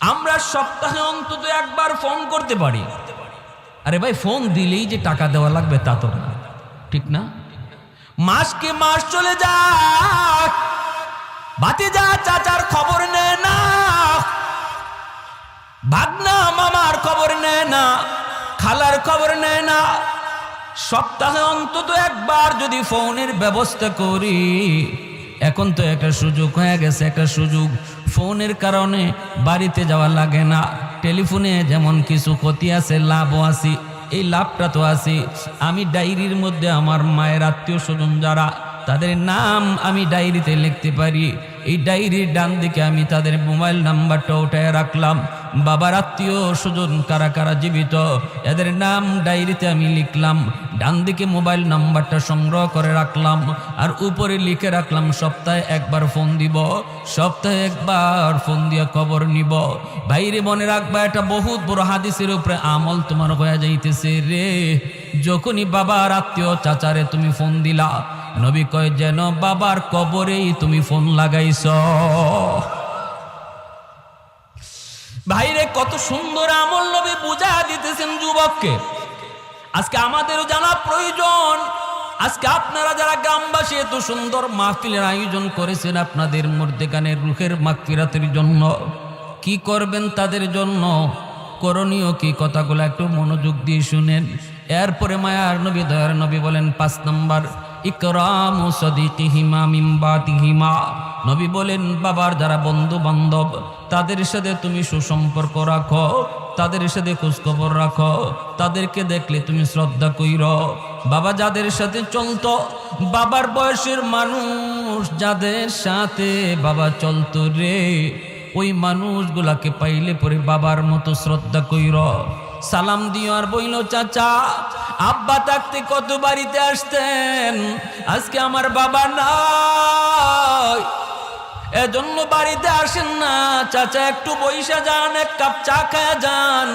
আমরা সপ্তাহে অন্তত একবার ফোন করতে পারি। আরে ভাই, ফোন দিলেই যে টাকা দেওয়া লাগবে তা তো না, ঠিক না? মাসকে মাস চলে যাক, ভাতিজা চাচার খবর নেয় না, ভাগনা মামার খবর নেয় না, খালার খবর নেয় না। সপ্তাহে অন্তত একবার যদি ফোনের ব্যবস্থা করি। এখন তো একটা সুযোগ হয়ে গেছে, একটা সুযোগ। ফোনের কারণে বাড়িতে যাওয়া লাগে না। টেলিফোনে যেমন কিছু ক্ষতি আছে, লাভও আছে। এই লাভটা তো আছে, আমি ডায়েরির মধ্যে আমার মায়ের আত্মীয় স্বজন যারা, তাদের নাম আমি ডায়েরিতে লিখতে পারি। এই ডায়েরির ডান দিকে আমি তাদের মোবাইল নাম্বারটা উঠায় রাখলাম। বাবার আত্মীয় স্বজন কারা কারা জীবিত, এদের নাম ডায়েরিতে আমি লিখলাম। ডান দিকে মোবাইল নাম্বারটা সংগ্রহ করে রাখলাম, আর উপরে লিখে রাখলাম সপ্তাহে একবার ফোন দিব, সপ্তাহে একবার ফোন দিয়ে খবর নিব। বাইরে মনে রাখবা, এটা বহুত বড় হাদিসের উপরে আমল তোমার হয়ে যাইতেছে রে। যখনই বাবার আত্মীয় চাচারে তুমি ফোন দিলা, নবী কয় যেন বাবার কবরেই তুমি ফোন লাগাইছ। ভাইরে কত সুন্দর আমল নবী বুঝা দিতেছেন যুবককে। আজকে আমাদেরও জানা প্রয়োজন। আজকে আপনারা যারা গ্রামবাসী এত সুন্দর মাহফিলের আয়োজন করেছেন আপনাদের মধ্যেখানে রুহের মাগফিরাতের জন্য, কি করবেন তাদের জন্য, করণীয় কি কথাগুলো একটু মনোযোগ দিয়ে শুনেন। এরপরে মায়ার নবী দয়ার নবী বলেন 5 নম্বর, ইকরামু সাদিকিহিমা মিন বাতিহিমা। নবী বলেন বাবার যারা বন্ধু বান্ধব তাদের সাথে তুমি সুসম্পর্ক রাখো, তাদের সাথে খোঁজখবর রাখো, তাদেরকে দেখলে তুমি শ্রদ্ধা কইরো। বাবা যাদের সাথে চলতো, বাবার বয়সের মানুষ যাদের সাথে বাবা চলতো রে, ওই মানুষগুলাকে পাইলে পরে বাবার মতো শ্রদ্ধা কইরো, সালাম দিও। আর বইল চাচা আব্বা থাকতে কত বাড়িতে আসতেন, আজকে আমার বাবা নাই, এজন্য বাড়িতে আসেন না। চাচা একটু বইসা যান, এক কাপ চা খায়া যান।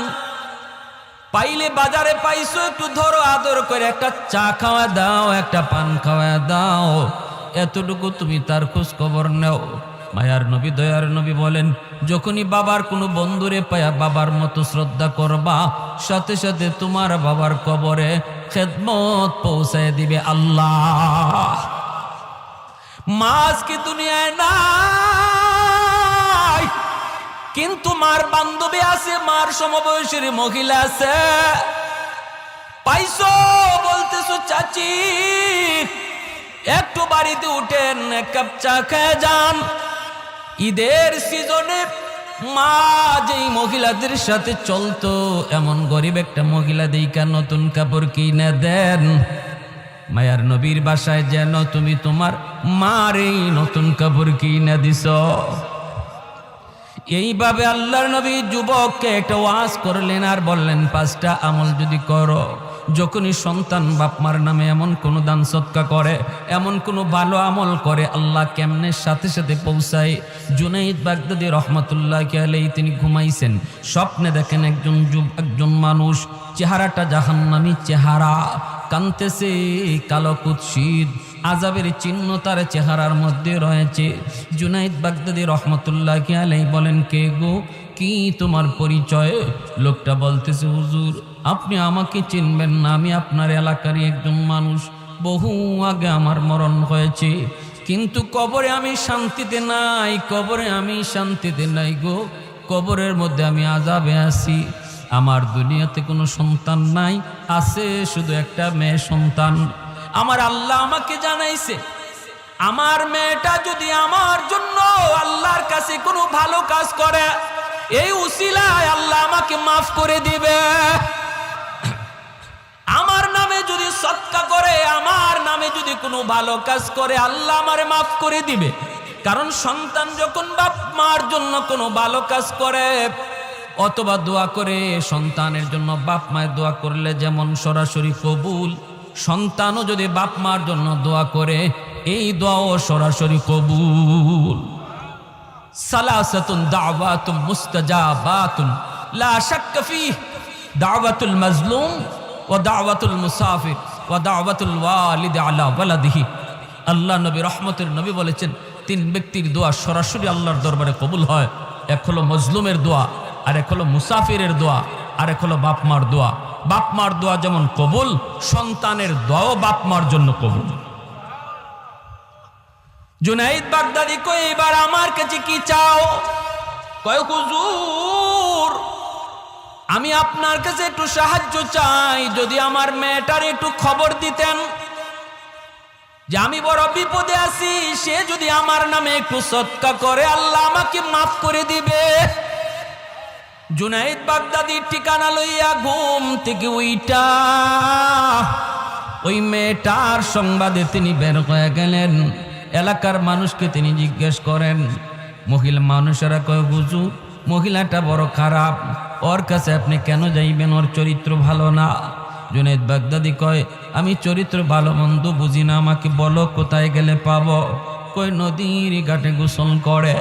পাইলে বাজারে পাইছো একটু ধরো, আদর করে একটা চা খাওয়া দাও, একটা পান খাওয়া দাও। এতটুকু তুমি তার খোঁজ খবর নেও। মায়ার নবী দয়ার নবী বলেন যখনই বাবার কোনো বন্ধুরে পায়া বাবার মতো শ্রদ্ধা করবা, সাথে সাথে তোমার বাবার কবরে খেদমত পৌঁছায় দিবে আল্লাহ। মা আজকে দুনিয়ায় নাই, কিন্তু মার বান্ধবী আছে, মার সমবয়সীর মহিলা আছে। পাইছো বলতেছো চাচি একটু বাড়িতে উঠেন, এক কাপ চা খেয়ে যান। ঈদের সিজনে মা যেই মহিলাদের সাথে চলতো, এমন গরিব একটা মহিলা দেইকা নতুন কাপড় কিনে দেন। মায়ার নবীর বাসায় যেন তুমি তোমার মার এই নতুন কাপড় কিনে দিছ। এইভাবে আল্লাহর নবী যুবককে একটা ওয়াজ করলেন আর বললেন 5টা আমল যদি করো, যখনই সন্তান বাপমার নামে এমন কোনো দান সৎকা করে, এমন কোনো ভালো আমল করে, আল্লাহ কেমনে সাথে সাথে পৌঁছায়। জুনাইদ বাগদাদি রহমতুল্লাহি আলাইহি তিনি ঘুমাইছেন, স্বপ্নে দেখেন একজন মানুষ, চেহারাটা জাহান্নামী চেহারা, কানতেছে, কালো কুৎসিত, আযাবের চিহ্ন তার চেহারার মধ্যে রয়েছে। জুনাইদ বাগদাদি রহমতুল্লাহি আলাইহি বলেন কে গো, কি তোমার পরিচয়? লোকটা বলতেছে হুজুর আপনি আমাকে চিনবেন না, আমি আপনার এলাকারই একজন মানুষ, বহু আগে আমার মরণ হয়েছে, কিন্তু কবরে আমি শান্তিতে নাই, কবরে আমি শান্তিতে নাই গো, কবরের মধ্যে আমি আযাবে আছি। আমার দুনিয়াতে কোনো সন্তান নাই, আছে শুধু একটা মেয়ে সন্তান। আমার আল্লাহ আমাকে জানাইছে আমার মেয়েটা যদি আমার জন্য আল্লাহর কাছে কোনো ভালো কাজ করে, এই উসিলায় আল্লাহ আমাকে মাফ করে দিবে। আমার নামে যদি সদকা করে, আমার নামে যদি কোনো ভালো কাজ করে, আল্লাহ আমারে মাফ করে দিবে। কারণ সন্তান যখন বাপ মার জন্য কোনো ভালো কাজ করে অথবা দোয়া করে, সন্তানের জন্য বাপ মায়ের দোয়া করলে যেমন সরাসরি কবুল, সন্তানও যদি বাপ মার জন্য দোয়া করে এই দোয়াও সরাসরি কবুল। সালাসাতুন দাওয়াতুম মুস্তাজাবাতুন লা শাক্কা ফীহ, দাওয়াতুল মাজলুম ওয়া দাওয়াতুল মুসাফির ওয়া দাওয়াতুল ওয়ালিদ আলা ওয়ালাদিহি। আল্লাহ নবী রহমতের নবী বলেছেন 3 ব্যক্তির দোয়া সরাসরি আল্লাহর দরবারে কবুল হয়। এক হলো মজলুমের দোয়া, আর এক হলো মুসাফিরের দোয়া, আর এক হলো বাপ মার দোয়া। বাপ মার দোয়া যেমন কবুল, সন্তানের দোয়াও বাপ মার জন্য কবুল। জুনাইদ বাগদাদি কই এবার আমার কাছে কি চাও? কয় হুজুর আমি আপনার কাছে একটু সাহায্য চাই, যদি আমার মেয়েটার একটু খবর দিতেন যে আমি বড় বিপদে আছি, সে যদি আমার নামে একটু সদকা করে আল্লাহ আমাকে মাফ করে দিবে। জুনাইদ বাগদাদির ঠিকানা লইয়া ঘুম থেকে উইটা ওই মেয়েটার সংবাদে তিনি বের হয়ে গেলেন। এলাকার মানুষকে তিনি জিজ্ঞেস করেন, মহিলা মানুষেরা কয় হুজুর মহিলাটা বড় খারাপ, ওর কাছে আপনি কেন যাইবেন, ওর চরিত্র ভালো না। জুনাইদ বাগদাদি কয় আমি চরিত্র ভালো মন্দ বুঝি না, আমাকে বলো কোথায় গেলে পাবো। কই নদীর ঘাটে গোসল করে।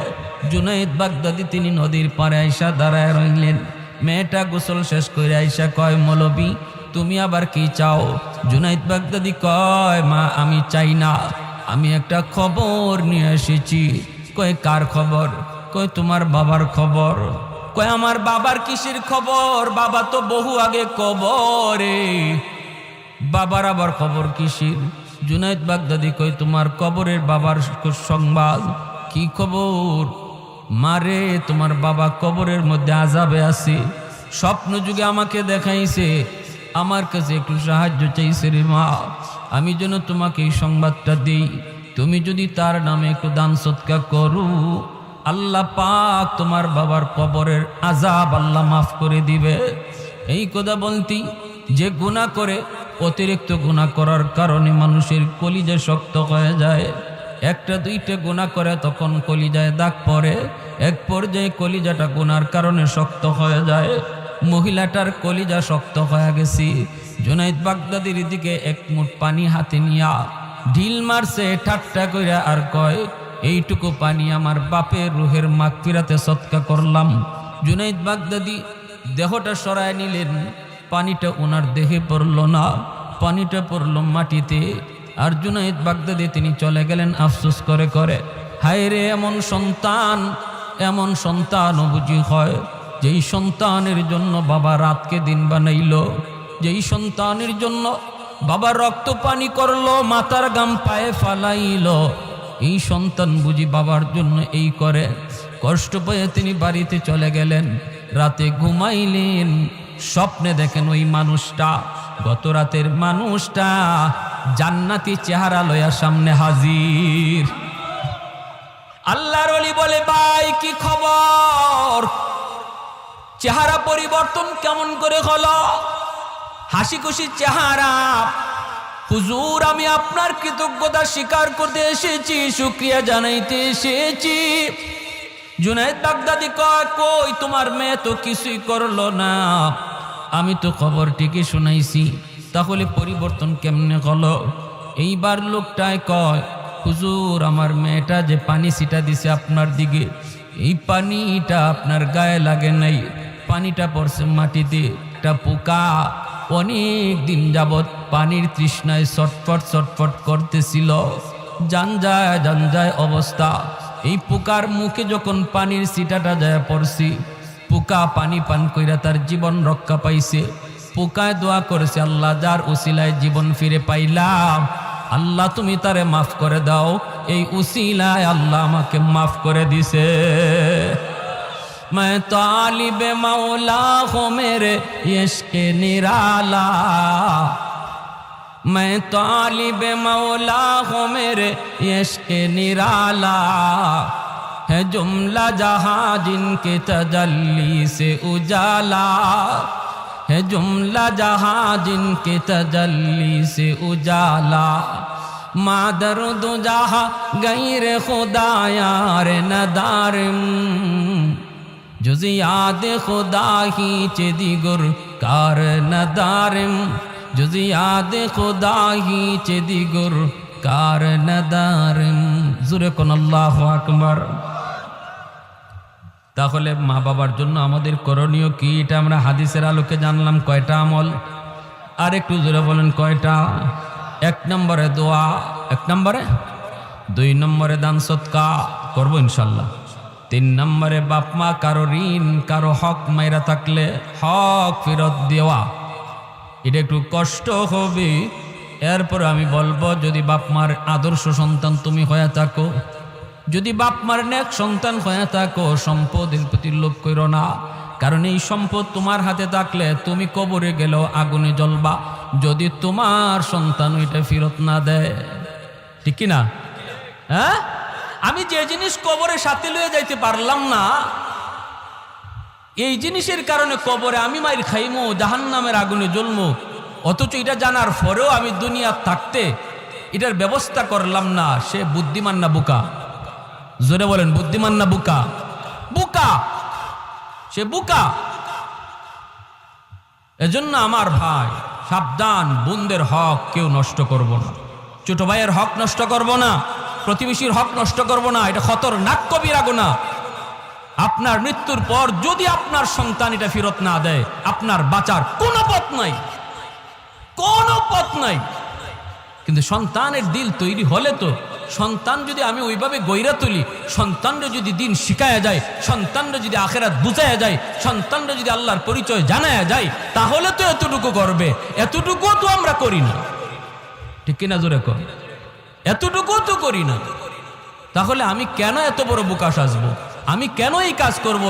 জুনাইদ বাগদাদি তিনি নদীর পাড়ে আইসা দাঁড়ায় রইলেন। মেয়েটা গোসল শেষ করে আইসা কয় মৌলবী তুমি আবার কি চাও? জুনাইদ বাগদাদি কয় মা আমি চাই না, আমি একটা খবর নিয়ে এসেছি। কয় কার খবর? কয় তোমার বাবার খবর। কয় আমার বাবার কিসের খবর? বাবা তো বহু আগে কবরে। বাবার আবার খবর কিসের? জুনাইদ বাগদাদি কয় তোমার কবরের বাবার সংবাদ। কি খবর? মারে তোমার বাবা কবরের মধ্যে আযাবে আছে, স্বপ্ন যুগে আমাকে দেখাইছে, আমার কাছে একটু সাহায্য চাইছে রে মা, আমি যেন তোমাকে এই সংবাদটা দিই। তুমি যদি তার নামে একটু দান সৎকার করো আল্লাহ পাক তোমার বাবার কবরের আযাব আল্লাহ মাফ করে দিবে। এই কথা বলতি যে গুনাহ করে, অতিরিক্ত গুনাহ করার কারণে মানুষের কলিজা শক্ত হয়ে যায়। একটা দুইটা গুনাহ করে তখন কলিজায় দাগ পড়ে, এক পর্যায়ে কলিজাটা গুনার কারণে শক্ত হয়ে যায়। মহিলাটার কলিজা শক্ত হয়ে গেছে। জুনাইদ বাগদাদির দিকে এক মুঠ পানি হাতে নিয়া ঢিল মারছে ঠাট্টা কইরা, আর কয় এইটুকু পানি আমার বাপের রুহের মাগফিরাতে সদকা করলাম। জুনাইদ বাগদাদি দেহটা সরায় নিলেন, পানিটা ওনার দেহে পড়ল না, পানিটা পড়ল মাটিতে। আর জুনাইদ বাগদাদি তিনি চলে গেলেন আফসোস করে করে, হায় রে এমন সন্তান বুঝি হয় যেই সন্তানের জন্য বাবা রাতকে দিন বানাইল, যেই সন্তানের জন্য বাবা রক্ত পানি করলো, মাথার গাম পায়ে ফালাইল, এই সন্তান বুঝি বাবার জন্য এই করে। কষ্ট পেয়ে তিনি বাড়িতে চলে গেলেন। রাতে ঘুমাইলেন, স্বপ্নে দেখেন ওই মানুষটা, গত রাতের মানুষটা জান্নাতি চেহারা লয়া সামনে হাজির। আল্লাহর ওলি বলে ভাই কি খবর? চেহারা পরিবর্তন কেমন করে হলো? হাসি খুশি চেহারা। হুজুর আমি আপনার কৃতজ্ঞতা স্বীকার করতে এসেছি, শুকরিয়া জানাইতে এসেছি। জুনাইদ বাগদাদি কয় কই তোমার মেয়ে তো কিছুই করলো না, আমি তো খবর ঠিকই শুনাইছি, তাহলে পরিবর্তন কেমনে হলো? এইবার লোকটায় কয় হুজুর আমার মেয়েটা যে পানি ছিটা দিছে আপনার দিকে, এই পানিটা আপনার গায়ে লাগে নাই, পানিটা পড়ছে মাটিতে। একটা পোকা অনেক দিন যাবৎ পানির তৃষ্ণায় ছটফট করতেছিল, জানজায় অবস্থা। এই পোকার মুখে যখন পানির ছিটাটা যায় পড়ছি, পোকা পানি পান কইরা তার জীবন রক্ষা পাইছে। পোকায় দোয়া করেছে আল্লাহ যার উসিলায় জীবন ফিরে পাইলাম, আল্লাহ তুমি তারে মাফ করে দাও। এই উসিলায় আল্লাহ আমাকে মাফ করে দিছে। मैं तालिब मौला हूँ मेरे इश्क निराला, मैं तालिब मौला हूँ मेरे इश्क निराला, है जुमला जहाँ जिनके तजल्ली से उजाला, है जुमला जहाँ जिनके तजल्ली से उजाला, मादर दो जहाँ गैर खुदा यार नदारम, जुज़ याद खुदा ही चे दिगर कार नदारम, जुज़ याद खुदा ही चे दिगर कार नदारम। जुरे कोन अल्लाहु আকবার। তাহলে মা বাবার জন্য আমাদের করণীয় কি, এটা আমরা হাদিসের আলোকে জানলাম। কয়টা আমল? আর একটু জোরে বলেন কয়টা? 1 নম্বরে দোয়া, 1 নম্বরে, 2 নম্বরে দান সদকা করবো ইনশাল্লাহ, 3 নম্বরে বাপ মা কারো ঋণ কারো হক মাইরা থাকলে হক ফেরত দেওয়া। এটা একটু কষ্ট হবে। এরপর আমি বলবো যদি বাপ মার আদর্শ সন্তান তুমি হয়ে থাকো, যদি বাপ মার নেক সন্তান হয়ে থাকো, সম্পদের প্রতি লোভ করো না, কারণ এই সম্পদ তোমার হাতে থাকলে তুমি কবরে গেলেও আগুনে জ্বলবা যদি তোমার সন্তান ওইটা ফেরত না দেয়। ঠিক কি না? হ্যাঁ, আমি যে জিনিস কবরে সাথে লয়ে যাইতে পারলাম না, এই জিনিসের কারণে কবরে আমি মাইর খাইমো, জাহান্নামের আগুনে জ্বলমো, অথচ এটা জানার পরেও আমি দুনিয়া থাকতে এটার ব্যবস্থা করলাম না, সে বুদ্ধিমান না বোকা? জোরে বলেন, বুদ্ধিমান না বোকা? বোকা, সে বোকা। এজন্য আমার ভাই সাবধান, বোনদের হক কেউ নষ্ট করব না, ছোট ভাইয়ের হক নষ্ট করব না, প্রতিবেশীর হক নষ্ট করব না। এটা খতরনাক কবিরা গুনাহ। আপনার মৃত্যুর পর যদি আপনার সন্তান এটা ফেরত না দেয়, আপনার বাঁচার কোনো পথ নাই, কোনো পথ নাই। কিন্তু সন্তানের দিল তৈরি হলে তো, সন্তান যদি আমি ওইভাবে গইরা তুলি, সন্তানরা যদি দিন শিখায়া যায়, সন্তানরা যদি আখেরাত বুঝায়া যায়, সন্তানরা যদি আল্লাহর পরিচয় জানায়া যায়, তাহলে তো এতটুকু করবে। এতটুকু তো আমরা করি না, ঠিক কিনা জোরে কর? এতটুকু তো করি না। তাহলে আমি কেন এত বড় বোকা সাজবো? আমি কেন এই কাজ করব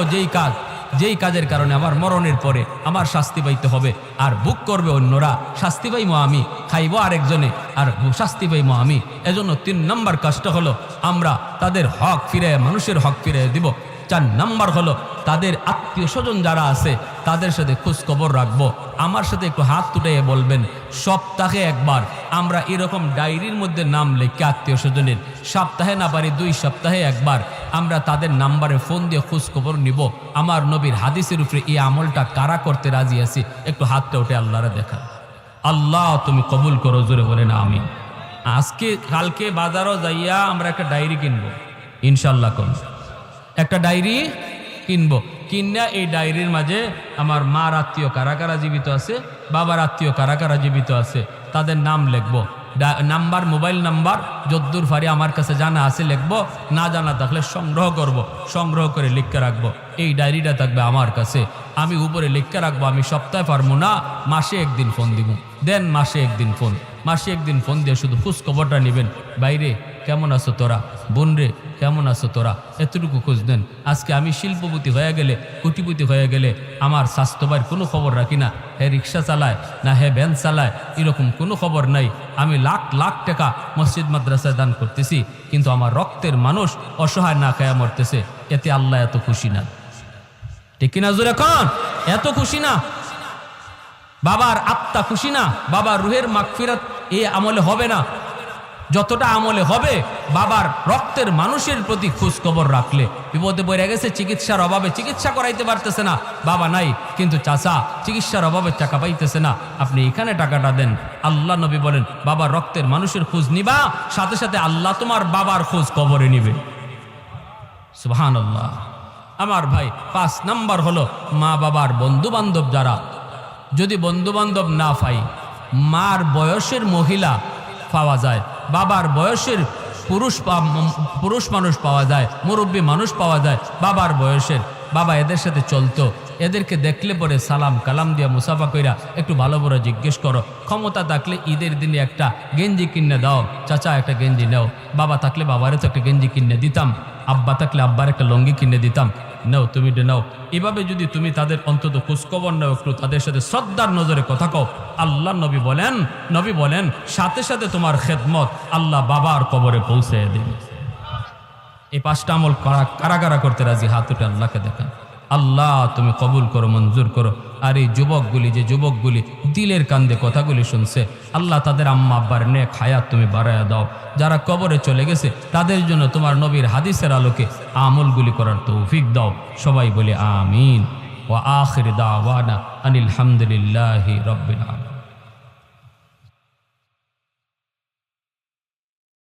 যেই কাজের কারণে আমার মরণের পরে আমার শাস্তি পাইতে হবে, আর বুক করবে অন্যরা, শাস্তি পাইমো আমি, খাইব আরেকজনে, আর শাস্তি পাইমো আমি। এজন্য 3 নম্বর কাজটা হলো আমরা তাদের হক ফিরে, মানুষের হক ফিরে দিব। 4 নম্বর হলো তাদের আত্মীয় স্বজন যারা আছে তাদের সাথে খোঁজ খবর রাখবো। আমার সাথে একটু হাত তুটাইয়ে বলবেন, সপ্তাহে একবার আমরা এরকম ডায়েরির মধ্যে নাম লিখে আত্মীয় স্বজনের, সপ্তাহে না পারি 2 সপ্তাহে একবার আমরা তাদের নাম্বারে ফোন দিয়ে খোঁজ খবর নিব। আমার নবীর হাদিসের উপরে এই আমলটা কারা করতে রাজি আছি? একটু হাতটা উঠে আল্লাহরে দেখা। আল্লাহ তুমি কবুল করো, জোরে বলে না আমি। আজকে কালকে বাজারও যাইয়া আমরা একটা ডায়েরি কিনবো ইনশাল্লাহ। কোন একটা ডায়েরি কিনবো, কিনা এই ডায়েরির মাঝে আমার মার আত্মীয় কারা কারা জীবিত আছে, বাবার আত্মীয় কারা কারা জীবিত আছে, তাদের নাম লিখবো, নাম্বার, মোবাইল নাম্বার যদ্দূর ফারি আমার কাছে জানা আছে লিখবো, না জানা থাকলে সংগ্রহ করব, সংগ্রহ করে লিখে রাখবো। এই ডায়েরিটা থাকবে আমার কাছে, আমি উপরে লিখে রাখবো। আমি সপ্তাহে পারবো না, মাসে একদিন ফোন দিব, দেন মাসে একদিন ফোন, মাসে একদিন ফোন দিয়ে শুধু খোঁজ খবরটা নেবেন। বাইরে কেমন আছো তোরা, বোন রে কেমন আছো তোরা, এতটুকু খোঁজ দেন। আজকে আমি শিল্পপতি হয়ে গেলে, কোটিপতি হয়ে গেলে আমার স্বাস্থ্যবাইয়ের কোনো খবর রাখি না। হে রিক্সা চালায় না হে ভ্যান চালায়, এরকম কোনো খবর নাই। আমি লাখ লাখ টাকা মসজিদ মাদ্রাসায় দান করতেছি, কিন্তু আমার রক্তের মানুষ অসহায় না খায়া মরতেছে, এতে আল্লাহ এত খুশি না। ঠিক কিনা জোরে এখন? এত খুশি না। বাবার আত্মা খুশি না, বাবার রুহের মাগফিরাত এই আমলে হবে না যতটা আমলে হবে বাবার রক্তের মানুষের প্রতি খোঁজ খবর রাখলে। বিপদে পড়ে গেছে, চিকিৎসার অভাবে চিকিৎসা করাইতে পারতেছে না, বাবা নাই কিন্তু চাচা চিকিৎসার অভাবে টাকা পাইতেছে না, আপনি এখানে টাকাটা দেন। আল্লাহ নবী বলেন, বাবার রক্তের মানুষের খোঁজ নিবা, সাথে সাথে আল্লাহ তোমার বাবার খোঁজ খবরে নিবে। সুবহানাল্লাহ। আমার ভাই 5 নাম্বার হলো মা বাবার বন্ধু বান্ধব যারা, যদি বন্ধু বান্ধব না পাই, মার বয়সের মহিলা পাওয়া যায়, বাবার বয়সের পুরুষ মানুষ পাওয়া যায়, মুরব্বী মানুষ পাওয়া যায় বাবার বয়সের, বাবা এদের সাথে চলতো, এদেরকে দেখলে পরে সালাম কালাম দিয়া মুসাফা কইরা একটু ভালো করে জিজ্ঞেস করো। ক্ষমতা থাকলে ঈদের দিনে একটা গেঞ্জি কিনে দাও, চাচা একটা গেঞ্জি নাও, বাবা থাকলে বাবারে তো একটা গেঞ্জি কিনে দিতাম, আব্বা থাকলে আব্বার একটা লঙ্গি কিনে দিতাম, নাও তুমি নাও। এভাবে যদি তুমি তাদের অন্তত খোঁজখবর নাও, একটু তাদের সাথে শ্রদ্ধার নজরে কথা কও, আল্লাহ নবী বলেন সাথে সাথে তোমার খেদমত আল্লাহ বাবার কবরে পৌঁছে দেবে। এই 5টা আমল কারা কারা করতে রাজি? হাত উঠে আল্লাহকে দেখান। আল্লাহ তুমি কবুল করো, মঞ্জুর করো। আর এই যুবকগুলি দিলের কান্দে কথাগুলি শুনছে, আল্লাহ তাদের আম্মা আব্বার নেক হায়াত তুমি বাড়ায়া দাও। যারা কবরে চলে গেছে তাদের জন্য তোমার নবীর হাদিসের আলোকে আমলগুলি করার তৌফিক দাও। সবাই বলে আমিন। ওয়া আখির দাওয়ানা আনিল হামদুলিল্লাহি রাব্বিল আলামিন।